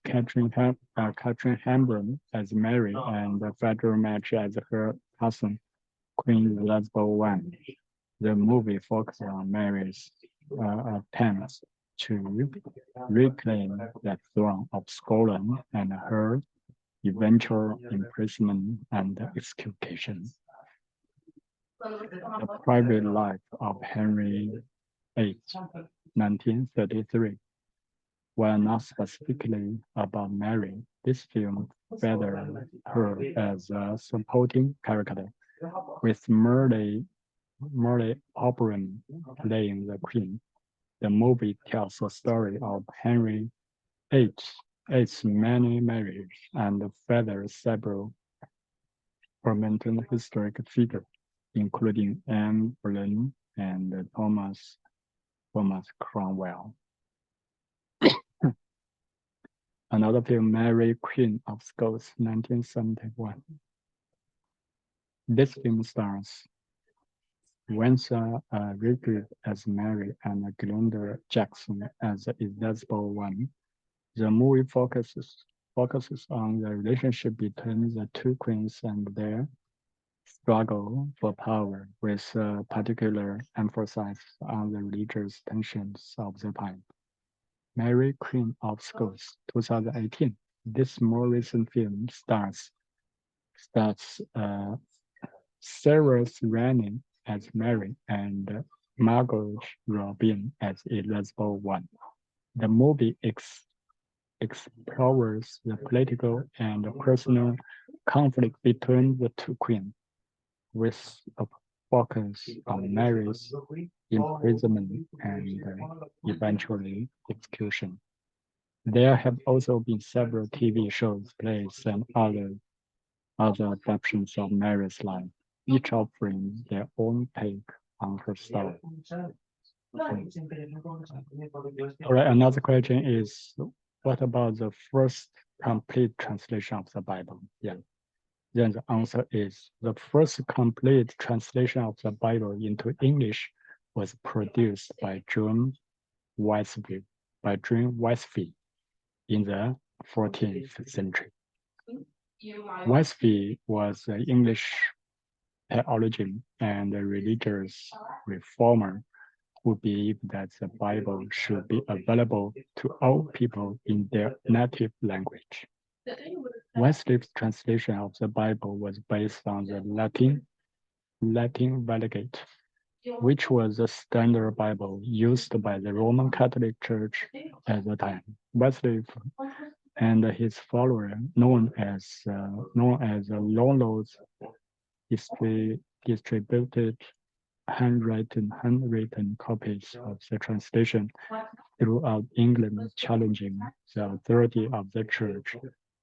Catherine Hepburn as Mary and Frederick March as her cousin, Queen Elizabeth I. The movie focuses on Mary's attempts to reclaim the throne of Scotland and her eventual imprisonment and execution. The private life of Henry VIII, 1933. While not specifically about Mary, this film featured her as a supporting character, with Merle Oberon playing the Queen. The movie tells the story of Henry VIII's many marriages and features several prominent historic figures, including Anne Boleyn and Thomas Cromwell. Another film, Mary, Queen of Scots, 1971. This film stars Vanessa Redgrave as Mary and Glenda Jackson as Elizabeth I. The movie focuses on the relationship between the two queens and their struggle for power, with particular emphasis on the religious tensions of the time. Mary, Queen of Scots, 2018. This more recent film stars Sarah Rennie as Mary and Margot Robbie as Elizabeth I. The movie explores the political and personal conflict between the two queens, with a focus on Mary's imprisonment and eventually execution. There have also been several TV shows, plays, and other adaptations of Mary's life, each offering their own take on her story. All right, another question is, what about the first complete translation of the Bible? Yeah. Then the answer is, the first complete translation of the Bible into English was produced by John Wesley in the 14th century. Wesley was an English theologian and a religious reformer who believed that the Bible should be available to all people in their native language. Wesley's translation of the Bible was based on the Latin Vulgate, which was the standard Bible used by the Roman Catholic Church at the time. Wesley and his followers, known as Longlords, distributed handwritten copies of the translation throughout England, challenging the authority of the church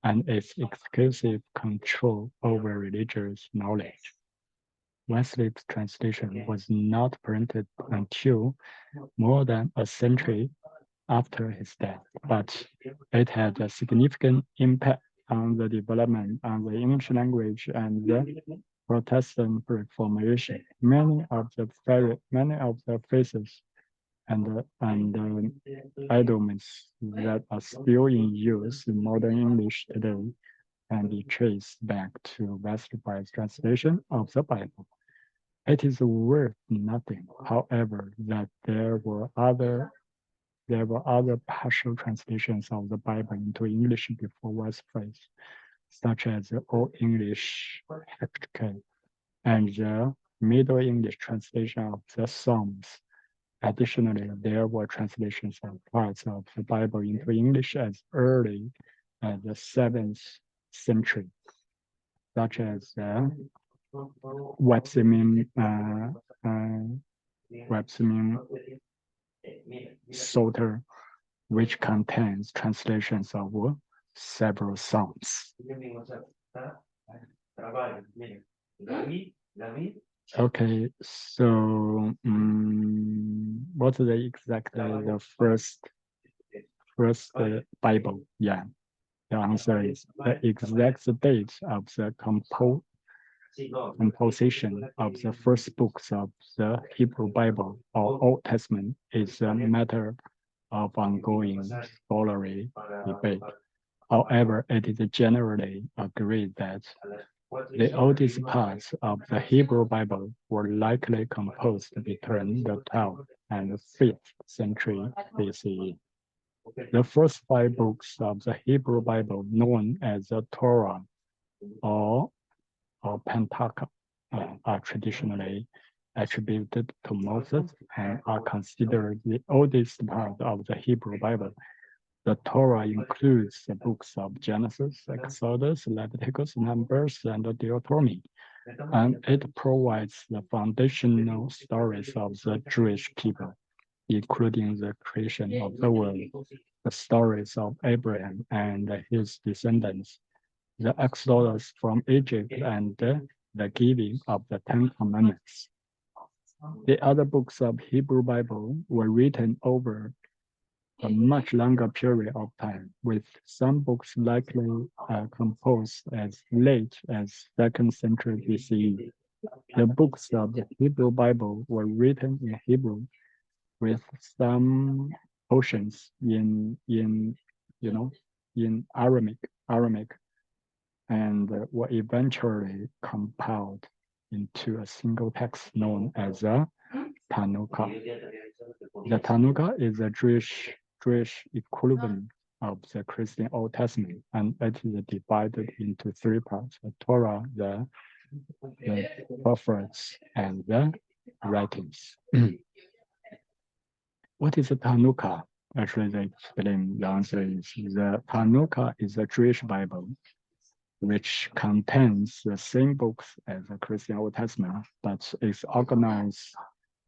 and its exclusive control over religious knowledge. Wesley's translation was not printed until more than a century after his death, but it had a significant impact on the development of the English language and the Protestant Reformation. Many of the phrases and idioms that are still in use in modern English today can be traced back to Wesley's translation of the Bible. It is worth noting, however, that there were other partial translations of the Bible into English before Wesley, such as the Old English Hexagon and the Middle English translation of the Psalms. Additionally, there were translations of parts of the Bible into English as early as the 7th century, such as Webster Psalter, which contains translations of several Psalms. Okay, so what's the first Bible? Yeah, the answer is the exact date of the composition of the first books of the Hebrew Bible or Old Testament is a matter of ongoing scholarly debate. However, it is generally agreed that the oldest parts of the Hebrew Bible were likely composed between the 12th and 5th century BCE. The first 5 books of the Hebrew Bible, known as the Torah or Pentateuch, are traditionally attributed to Moses and are considered the oldest part of the Hebrew Bible. The Torah includes the books of Genesis, Exodus, Leviticus, Numbers, and Deuteronomy, and it provides the foundational stories of the Jewish people, including the creation of the world, the stories of Abraham and his descendants, the exodus from Egypt, and the giving of the Ten Commandments. The other books of Hebrew Bible were written over a much longer period of time, with some books likely composed as late as 2nd century BCE. The books of the Hebrew Bible were written in Hebrew, with some portions in Aramaic, and were eventually compiled into a single text known as a Tanukh. The Tanukh is a Jewish equivalent of the Christian Old Testament, and it is divided into 3 parts: the Torah, the prophets, and the writings. What is the Tanukh? Actually, they explain the answer is the Tanukh is a Jewish Bible which contains the same books as the Christian Old Testament, but is organized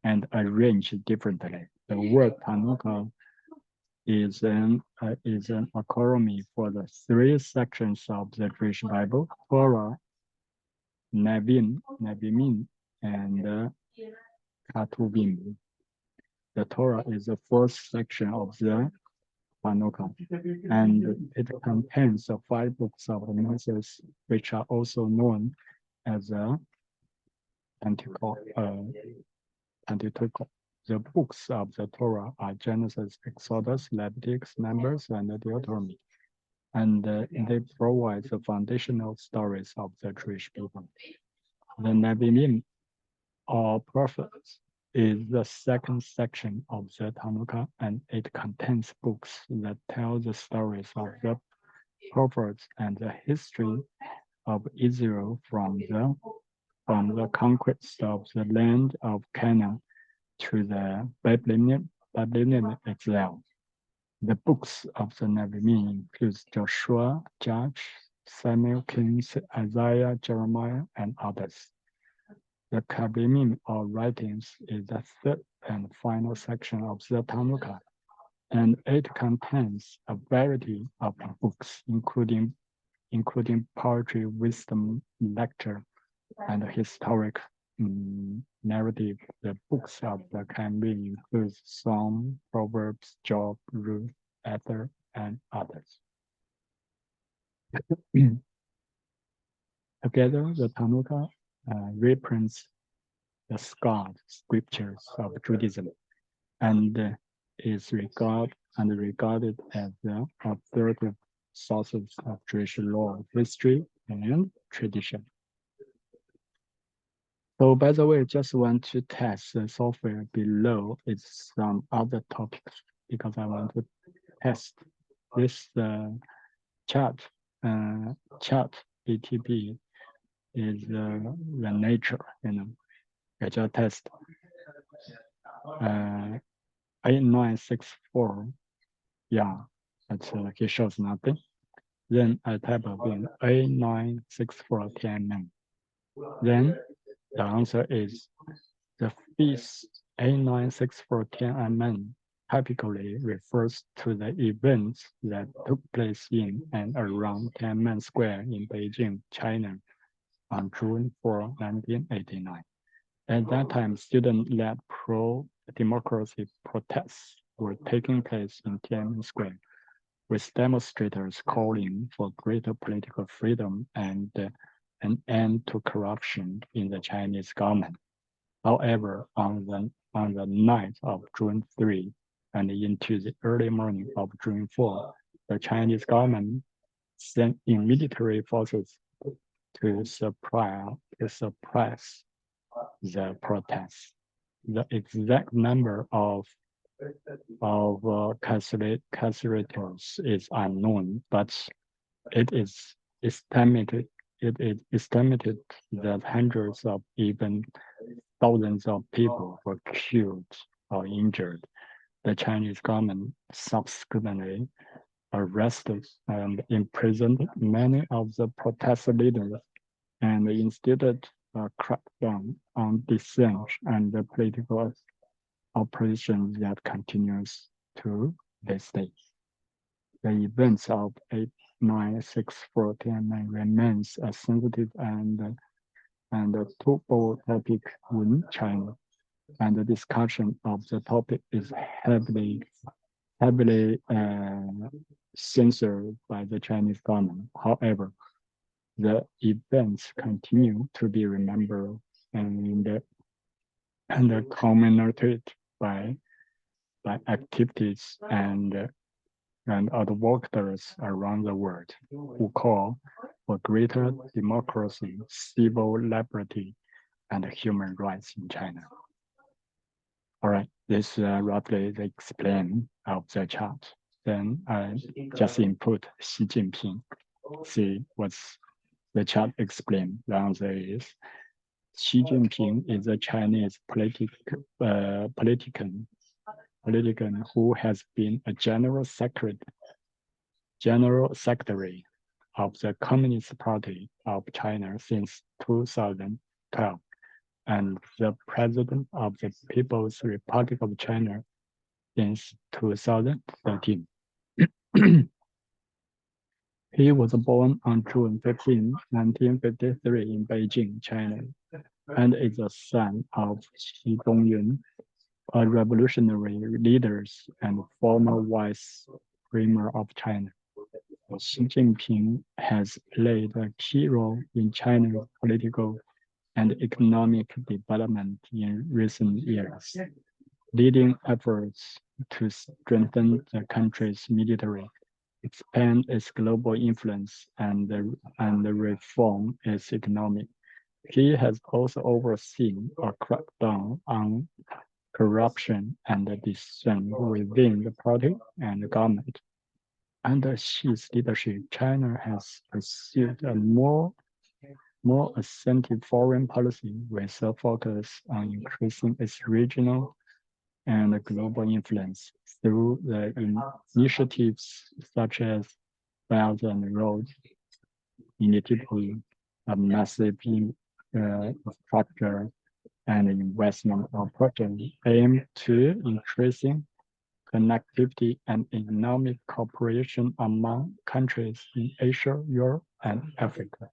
and arranged differently. The word Tanukh is an acronym for the 3 sections of the Jewish Bible: Torah, Nevi'im, and Ketuvim. The Torah is the first section of the Tanukh, and it contains the 5 books of Moses, which are also known as the Pentateuch. The books of the Torah are Genesis, Exodus, Leviticus, Numbers, and Deuteronomy, and they provide the foundational stories of the Jewish people. The Nevi'im, or prophets, is the 2nd section of the Tanukh, and it contains books that tell the stories of the prophets and the history of Israel from the conquest of the land of Canaan to the Babylonian exile. The books of the Nevi'im include Joshua, Judges, Samuel, Kings, Isaiah, Jeremiah, and others. The Ketuvim, or writings, is the 3rd and final section of the Tanukh, and it contains a variety of books, including poetry, wisdom, lecture, and historic narrative. The books of the Ketuvim include Psalm, Proverbs, Job, Ruth, Esther, and others. Together, the Tanukh reprints the scriptures of Judaism, and is regarded as the authoritative sources of Jewish law, history, and tradition. So, by the way, just want to test the software below. It's some other topics because I want to test this chat ATP is the nature, I just test 8964. Yeah, that's it shows nothing. Then I type again 8964 TMM. Then the answer is the fees 8964 TMM typically refers to the events that took place in and around Tiananmen Square in Beijing, China on June 4, 1989. At that time, student-led pro-democracy protests were taking place in Tiananmen Square, with demonstrators calling for greater political freedom and an end to corruption in the Chinese government. However, on the night of June 3 and into the early morning of June 4, the Chinese government sent in military forces to suppress the protests. The exact number of of carcerators is unknown, but it is estimated that hundreds of even thousands of people were killed or injured. The Chinese government subsequently arrested and imprisoned many of the protest leaders and instituted a crackdown on dissent and the political opposition that continues to this day. The events of 896 remains a sensitive and a taboo topic in China, and the discussion of the topic is heavily censored by the Chinese government. However, the events continue to be remembered and commemorated by activities and advocates around the world who call for greater democracy, civil liberty, and human rights in China. All right, this roughly the explain of the chart. Then I just input Xi Jinping, see what's the chart explain. The answer is Xi Jinping is a Chinese politician who has been a general secretary of the Communist Party of China since 2012 and the president of the People's Republic of China since 2013. He was born on June 15, 1953 in Beijing, China, and is a son of Qi Dongyun, a revolutionary leader and former vice premier of China. Xi Jinping has played a key role in China's political and economic development in recent years, leading efforts to strengthen the country's military, expand its global influence, and reform its economy. He has also overseen a crackdown on corruption and dissent within the party and the government. Under Xi's leadership, China has pursued a more assertive foreign policy with a focus on increasing its regional and global influence through the initiatives such as Belt and Road Initiative, a massive infrastructure and investment project aimed to increasing connectivity and economic cooperation among countries in Asia, Europe, and Africa.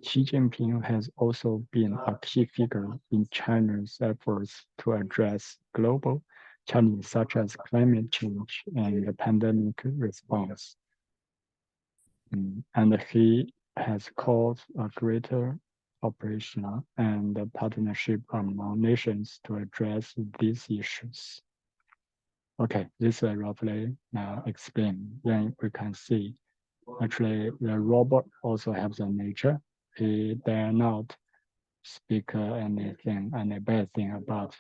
Xi Jinping has also been a key figure in China's efforts to address global challenges such as climate change and the pandemic response. And he has called a greater cooperation and partnership among nations to address these issues. Okay, this roughly explain. Then we can see actually the robot also has a nature. He dare not speak anything, any bad thing about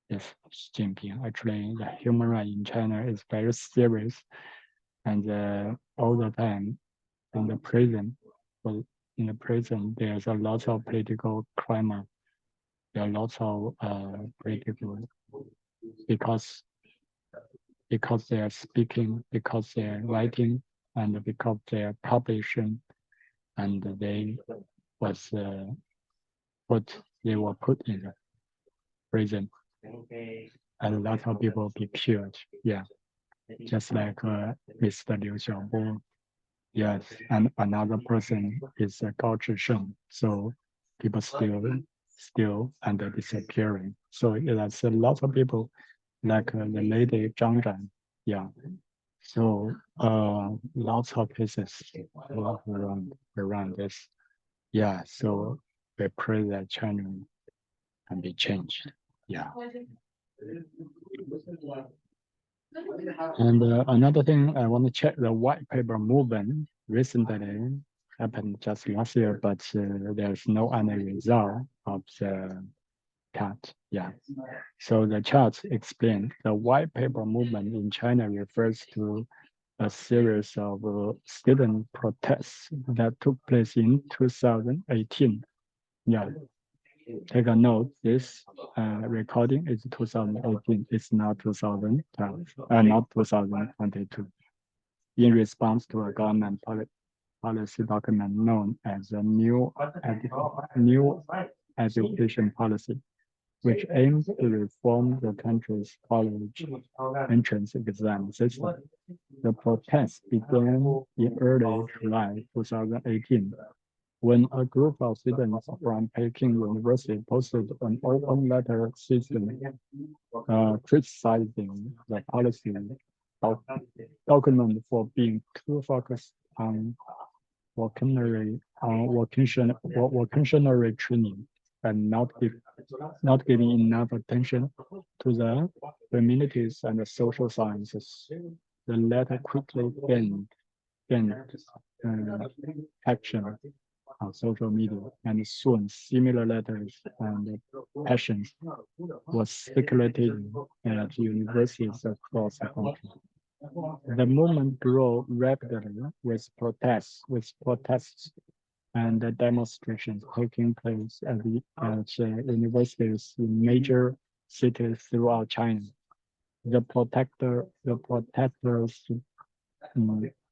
this Xi Jinping. Actually, the human right in China is very serious, and all the time in the prison, there's a lot of political crime. There are lots of political because they are speaking, because they are writing, and because they are publishing, and they were put in the prison, and a lot of people be killed. Yeah, just like Mr. Liu Xiaobo. Yes, and another person is Gao Zhisheng. So people still under disappearing. So that's a lot of people, like the lady Zhang Zhan. Yeah. So lots of cases around this. Yeah. So we pray that China can be changed. Yeah. And another thing, I want to check the white paper movement recently happened just last year, but there's no any result of the chart. Yeah. So the charts explain the white paper movement in China refers to a series of student protests that took place in 2018. Yeah. Take a note, this recording is 2018, it's not 2012, not 2022. In response to a government policy document known as a new education policy, which aims to reform the country's college entrance exam system. The protest began in early July 2018 when a group of students from Peking University posted an open letter system criticizing the policy document for being too focused on vocational training and not giving enough attention to the humanities and the social sciences. The letter quickly gained action on social media, and soon similar letters and passions was circulating at universities across the country. The movement grew rapidly with protests and the demonstrations taking place at universities in major cities throughout China. The protesters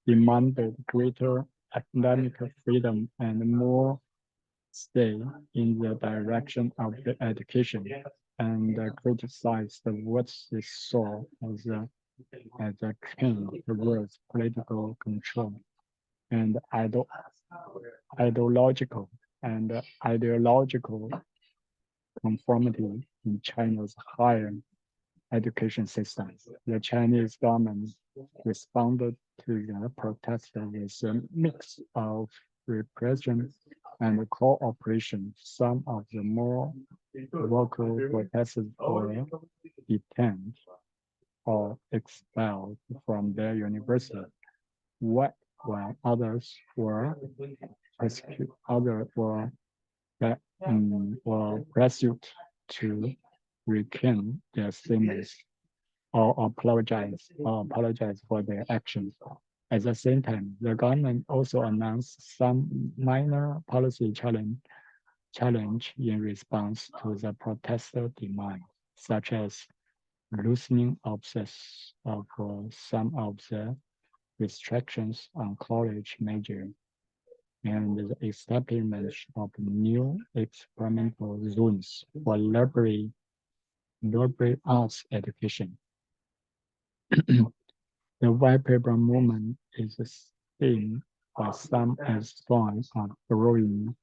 demanded greater academic freedom and more stay in the direction of the education and criticized what they saw as a king towards political control and ideological ideological conformity in China's higher education system. The Chinese government responded to the protest with a mix of repression and cooperation. Some of the more vocal protesters were detained or expelled from their university, while others were persecuted, were pursued to recant their statements or apologize for their actions. At the same time, the government also announced some minor policy challenge in response to the protester demand, such as loosening of some of the restrictions on college major and the establishment of new experimental zones for library arts education. The white paper movement is seen by some as strong on growing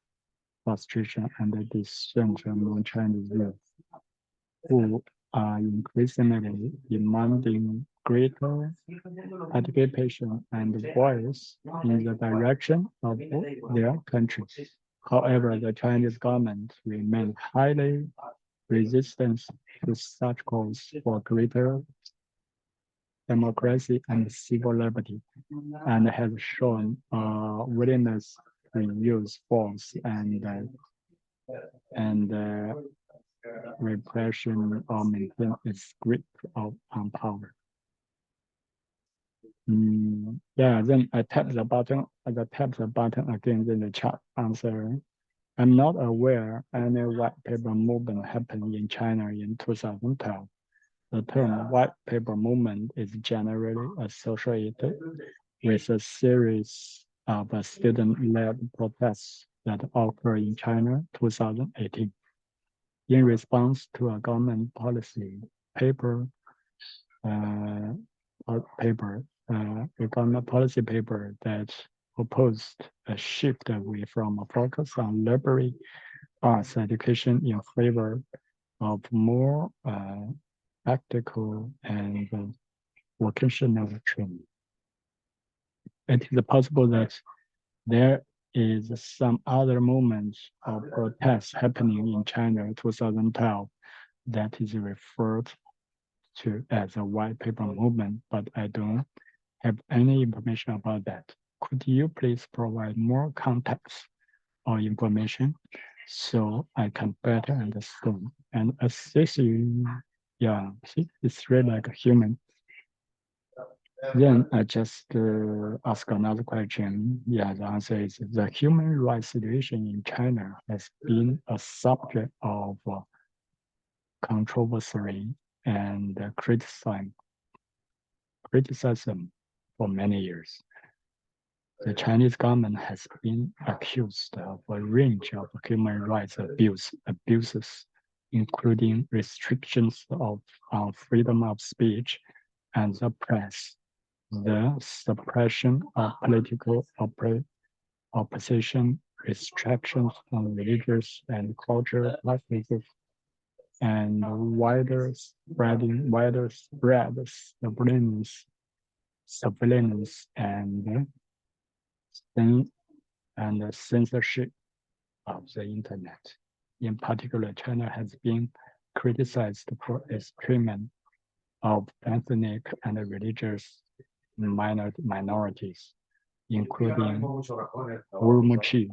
frustration and dissent among Chinese youth, who are increasingly demanding greater participation and voice in the direction of their country. However, the Chinese government remains highly resistant to such calls for greater democracy and civil liberty, and has shown willingness to use force and repression or maintain its grip on power. Yeah, then I tap the button. Again in the chat answer. I'm not aware any white paper movement happened in China in 2012. The term white paper movement is generally associated with a series of student-led protests that occurred in China 2018. In response to a government policy paper, a government policy paper that proposed a shift away from a focus on library arts education in favor of more practical and vocational training. It is possible that there is some other movement of protests happening in China in 2012 that is referred to as a white paper movement, but I don't have any information about that. Could you please provide more context or information so I can better understand And assessing, yeah, it's really like a human. Then I just ask another question. Yeah, the answer is the human rights situation in China has been a subject of controversy and criticism for many years. The Chinese government has been accused of a range of human rights abuses, including restrictions on freedom of speech and the press, the suppression of political opposition, restrictions on religious and cultural practices, and wider spread surveillance and censorship of the internet. In particular, China has been criticized for its treatment of ethnic and religious minorities, including Urumqi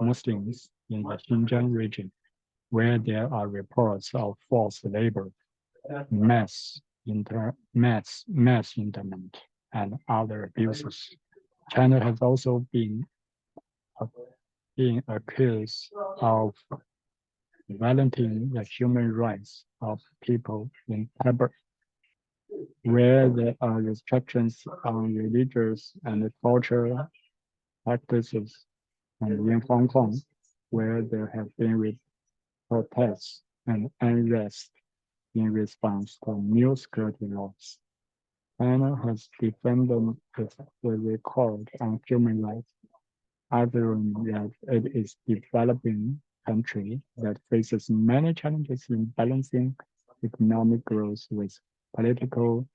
Muslims in the Xinjiang region, where there are reports of forced labor, mass internment, and other abuses. China has also been accused of violating the human rights of people in Tibet, where there are restrictions on religious and cultural practices, and in Hong Kong, where there have been protests and unrest in response to new security laws. China has defended the record on human rights, arguing that it is a developing country that faces many challenges in balancing economic growth with political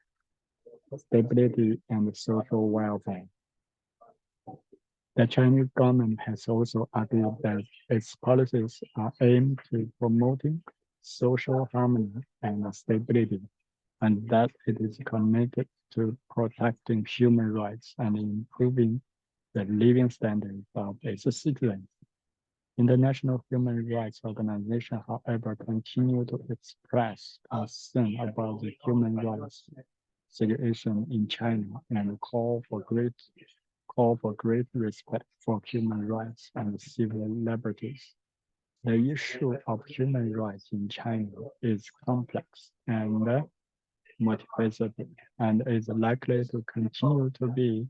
stability and social welfare. The Chinese government has also argued that its policies are aimed at promoting social harmony and stability, and that it is committed to protecting human rights and improving the living standards of its citizens. International human rights organizations, however, continue to express concern about the human rights situation in China and call for great respect for human rights and civil liberties. The issue of human rights in China is complex and multifaceted and is likely to continue to be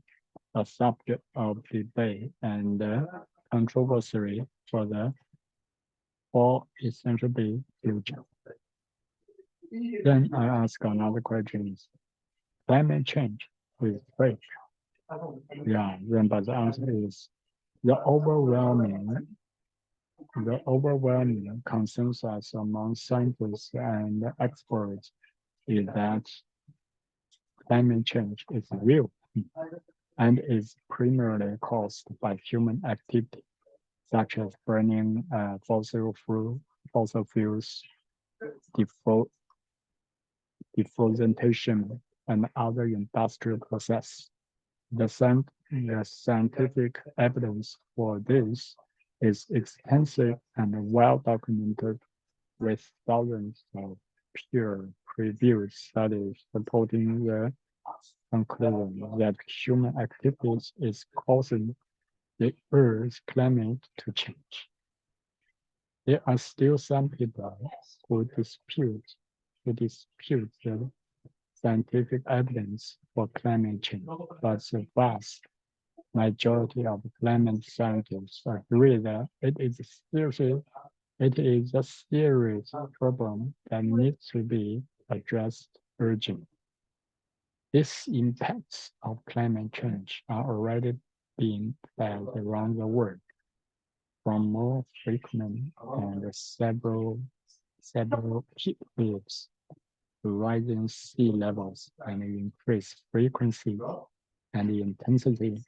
a subject of debate and controversy for the essentially future. Then I ask another question: climate change is fake? Yeah, then but the answer is the overwhelming consensus among scientists and experts is that climate change is real and is primarily caused by human activity, such as burning fossil fuels, deforestation, and other industrial processes. The scientific evidence for this is extensive and well documented, with thousands of peer-reviewed studies supporting the conclusion that human activities is causing the Earth's climate to change. There are still some people who dispute the scientific evidence for climate change, but the vast majority of climate scientists agree that it is a serious problem that needs to be addressed urgently. These impacts of climate change are already being felt around the world, from more frequent and several heat waves to rising sea levels and increased frequency and the intensity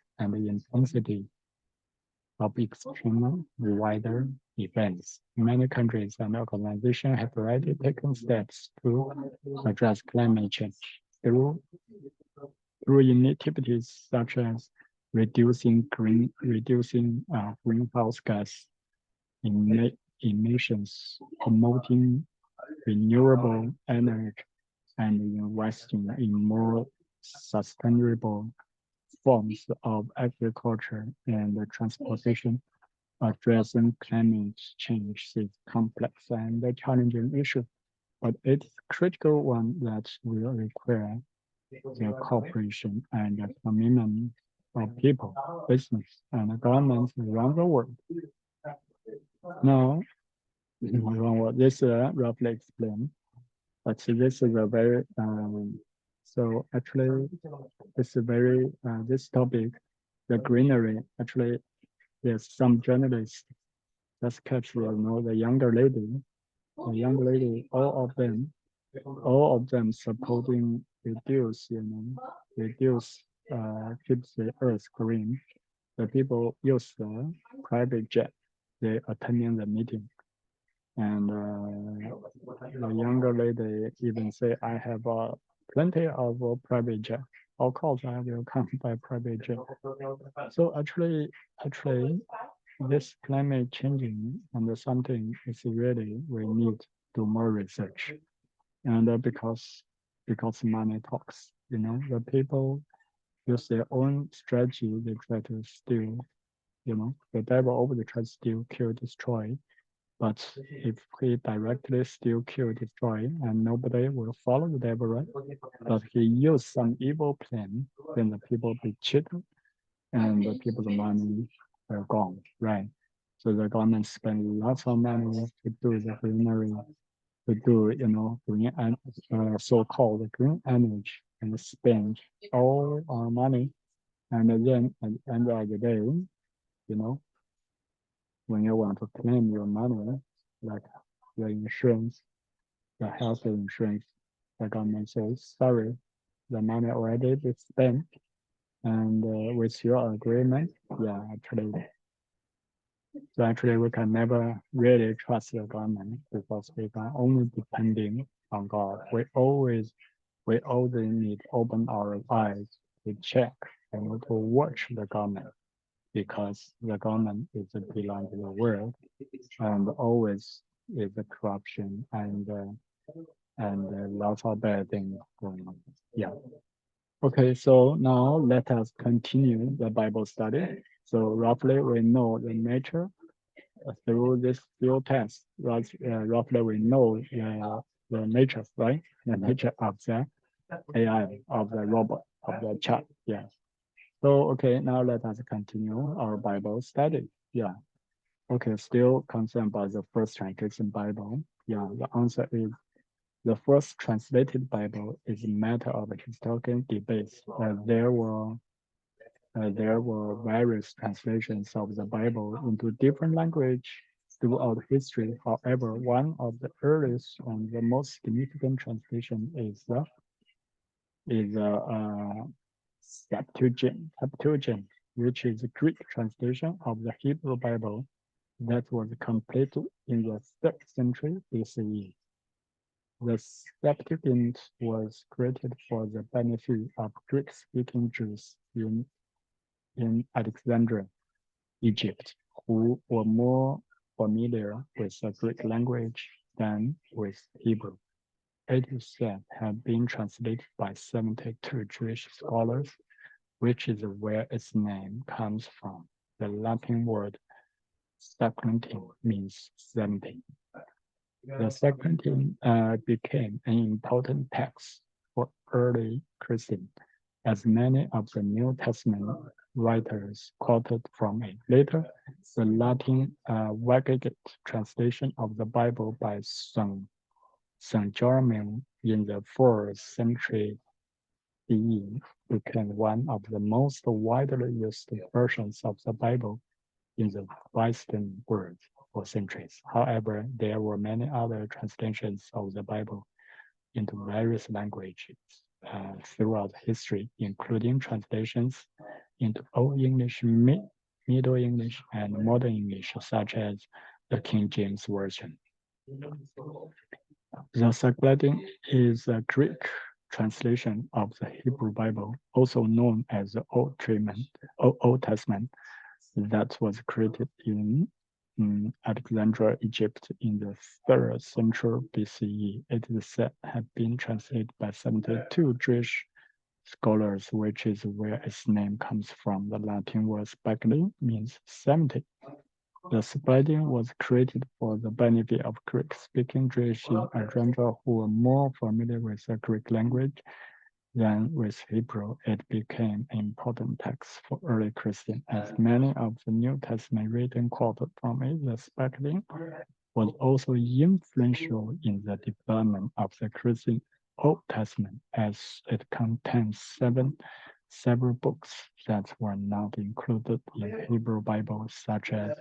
of extreme weather events. Many countries and organizations have already taken steps to address climate change through initiatives such as reducing greenhouse gas emissions, promoting renewable energy, and investing in more sustainable forms of agriculture and transportation. Addressing climate change is complex and a challenging issue, but it's a critical one that will require the cooperation and the commitment of people, business, and governments around the world. Now, this roughly explained, but this is a very so actually it's a very this topic, the greenery. Actually, there's some journalists just catch the younger lady, all of them supporting reduce keep the earth green. The people use the private jet. They attending the meeting, and the younger lady even say, "I have plenty of private jet. Of course, I will come by private jet." So actually, this climate changing and something is really we need to do more research, and because money talks, the people use their own strategy. They try to steal, the devil always tries to steal, kill, destroy. But if he directly steal, kill, destroy, and nobody will follow the devil, right? But he used some evil plan, then the people be cheated, and the people's money are gone, right? So the government spend lots of money to do the greenery, to do, green and so-called green energy, and spend all our money. And then at the end of the day, when you want to claim your money, like the insurance, the health insurance, the government says, sorry, the money already been spent. And with your agreement, actually we can never really trust the government because we can only depending on God. We always need to open our eyes to check and to watch the government because the government is belong to the world and always is a corruption and lots of bad things going on. Yeah. Okay, so now let us continue the Bible study. So roughly we know the nature through this few tests. Roughly we know the nature, right? The nature of the AI, of the robot, of the chat. Yeah. So okay, now let us continue our Bible study. Yeah. Okay, still concerned about the first translation Bible. Yeah, the answer is the first translated Bible is a matter of historical debate. There were various translations of the Bible into different language throughout history. However, one of the earliest and the most significant translation is Septuagint, which is a Greek translation of the Hebrew Bible that was completed in the 3rd century BCE. The Septuagint was created for the benefit of Greek-speaking Jews in Alexandria, Egypt, who were more familiar with the Greek language than with Hebrew. It is said have been translated by 72 Jewish scholars, which is where its name comes from. The Latin word Septuagint means 70. The Septuagint became an important text for early Christians, as many of the New Testament writers quoted from it. Later, the Latin Vulgate translation of the Bible by Saint Jerome in the 4th century CE became one of the most widely used versions of the Bible in the Western world for centuries. However, there were many other translations of the Bible into various languages throughout history, including translations into Old English, Middle English, and Modern English, such as the King James Version. The Septuagint is a Greek translation of the Hebrew Bible, also known as the Old Testament, that was created in Alexandria, Egypt in the 3rd century BCE. It is said had been translated by 72 Jewish scholars, which is where its name comes from. The Latin word speculating means 70. The spreading was created for the benefit of Greek-speaking Jews in Alexandria who were more familiar with the Greek language than with Hebrew. It became an important text for early Christians, as many of the New Testament written quoted from it. The speculating was also influential in the development of the Christian Old Testament, as it contains several books that were not included in Hebrew Bible, such as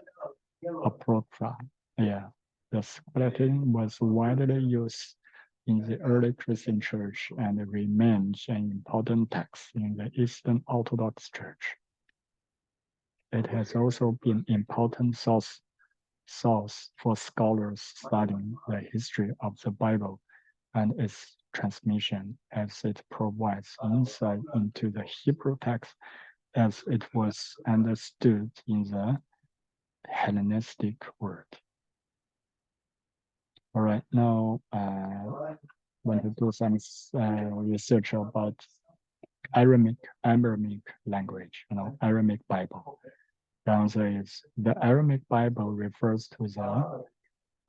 Apocrypha. Yeah, the speculating was widely used in the early Christian church and remains an important text in the Eastern Orthodox Church. It has also been an important source for scholars studying the history of the Bible and its transmission, as it provides insight into the Hebrew text as it was understood in the Hellenistic world. All right, now I want to do some research about Aramaic language, Aramaic Bible. The answer is the Aramaic Bible refers to the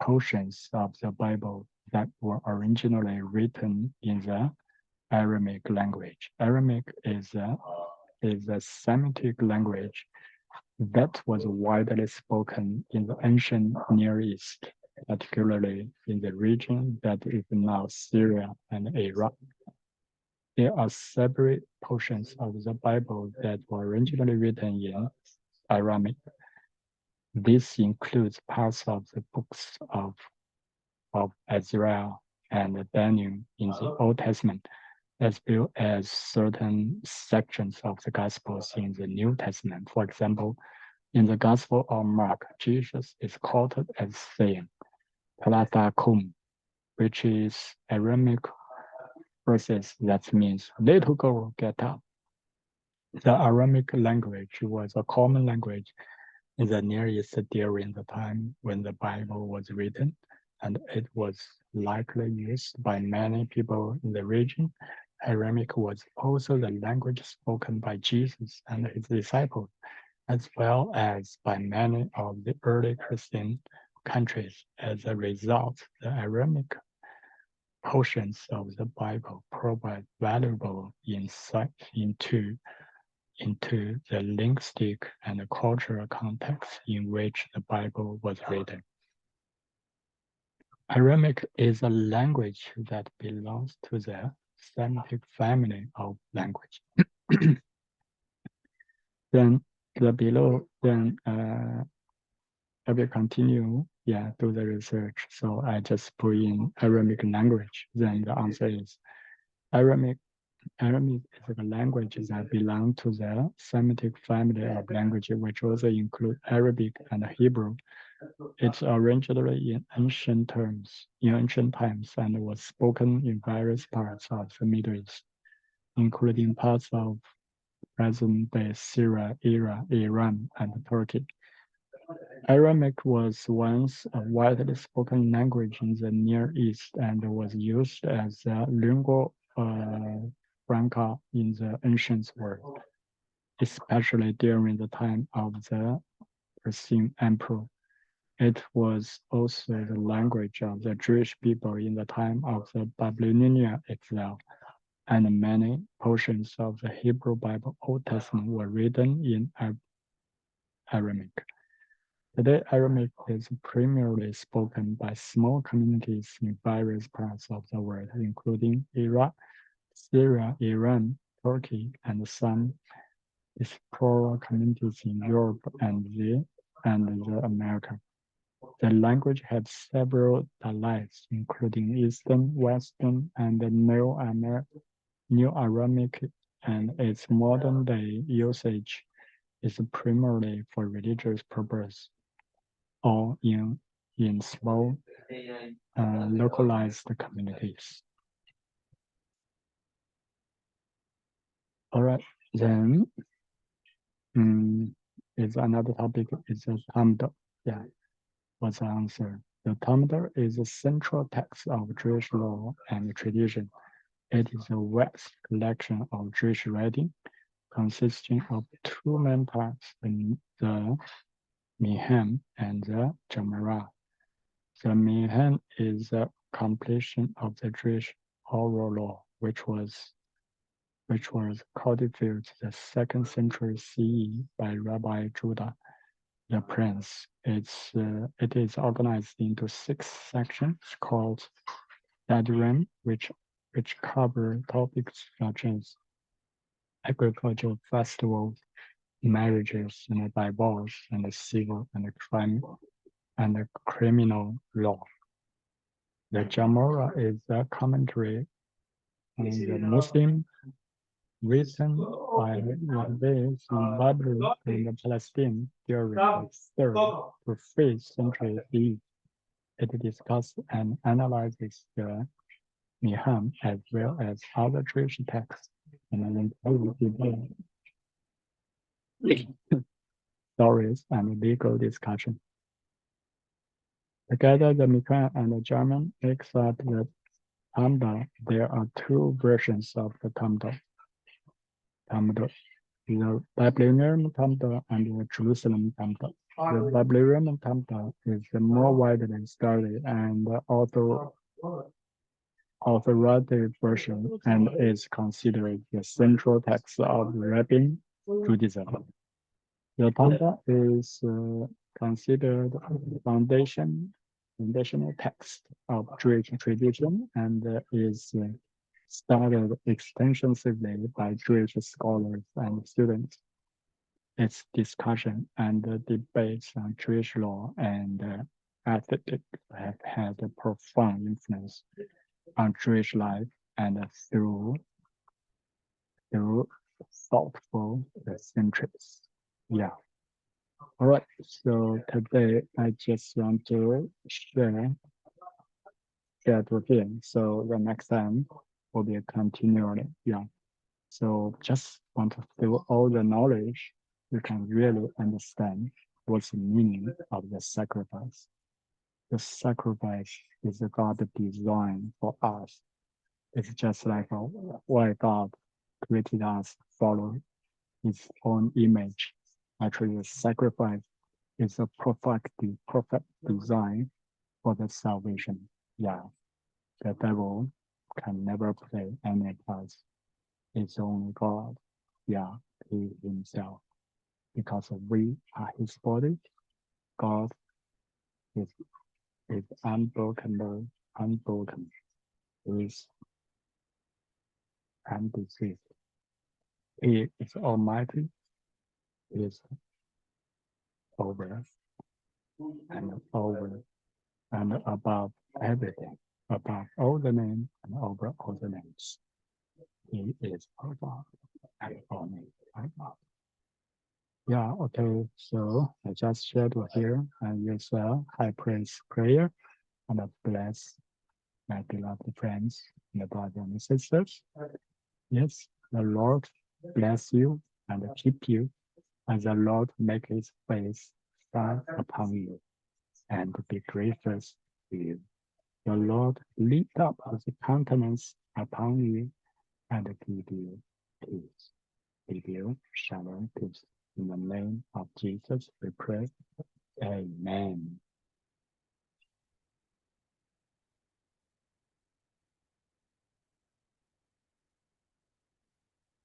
portions of the Bible that were originally written in the Aramaic language. Aramaic is a Semitic language that was widely spoken in the ancient Near East, particularly in the region that is now Syria and Iraq. There are several portions of the Bible that were originally written in Aramaic. This includes parts of the books of Ezra and Daniel in the Old Testament, as well as certain sections of the Gospels in the New Testament. For example, in the Gospel of Mark, Jesus is quoted as saying, "Talata kum," which is Aramaic verses that means "little girl, get up." The Aramaic language was a common language in the Near East during the time when the Bible was written, and it was likely used by many people in the region. Aramaic was also the language spoken by Jesus and his disciples, as well as by many of the early Christian countries. As a result, the Aramaic portions of the Bible provide valuable insight into the linguistic and cultural context in which the Bible was written. Aramaic is a language that belongs to the Semitic family of language. Then I will continue, do the research. So I just put in Aramaic language. Then the answer is Aramaic. Aramaic is a language that belongs to the Semitic family of languages, which also include Arabic and Hebrew. It's originally in ancient times, and was spoken in various parts of the Middle East, including parts of present-day Syria, Iraq, Iran, and Turkey. Aramaic was once a widely spoken language in the Near East and was used as a lingua franca in the ancient world, especially during the time of the Persian Emperor. It was also the language of the Jewish people in the time of the Babylonian exile, and many portions of the Hebrew Bible Old Testament were written in Aramaic. Today, Aramaic is primarily spoken by small communities in various parts of the world, including Iraq, Syria, Iran, Turkey, and some explorer communities in Europe and the Americas. The language has several dialects, including Eastern, Western, and New Aramaic, and its modern-day usage is primarily for religious purposes or in small localized communities. All right, then is another topic is Talmud. Yeah, was the answer. The Talmud is a central text of Jewish law and tradition. It is a vast collection of Jewish writing consisting of two main parts, the Mihem and the Gemara. The Mihem is a completion of the Jewish oral law, which was codified the 2nd century CE by Rabbi Judah the Prince. It is organized into 6 sections called Sederim, which cover topics such as agricultural festivals, marriages, and divorce, and civil and crime and criminal law. The Gemara is a commentary on the Muslim written by rabbis in Babylon and Palestine during the 3rd to 5th century CE. It discusses and analyzes the Mihem as well as other Jewish texts and includes stories and legal discussion. Together, the Mikem and the German makes up the Talmud. There are 2 versions of the Talmud. The Babylonian Talmud and the Jerusalem Talmud. The Babylonian Talmud is the more widely studied and authoritative version and is considered the central text of Rabbinic Judaism. The Talmud is considered the foundational text of Jewish tradition and is studied extensively by Jewish scholars and students. Its discussion and debates on Jewish law and ethics have had a profound influence on Jewish life and through thoughtful centuries. Yeah. All right. So today I just want to share that with you. So the next time will be continuing. Yeah. So just want to feel all the knowledge, you can really understand what's the meaning of the sacrifice. The sacrifice is God's design for us. It's just like why God created us follow his own image. Actually, the sacrifice is a perfect design for the salvation. Yeah, the devil can never play any part. It's only God. Yeah, he himself. Because we are his body, God is unbroken, is undeceived. He is almighty, he is over and over and above everything, above all the names and over all the names. He is above and only above. Yeah, okay, so I just shared here and use a high praise prayer and bless my beloved friends and brothers and sisters. Yes, the Lord bless you and keep you, and the Lord make his face shine upon you and be gracious to you. The Lord lift up his countenance upon you and give you peace. Give you shalom peace. In the name of Jesus, we pray. Amen.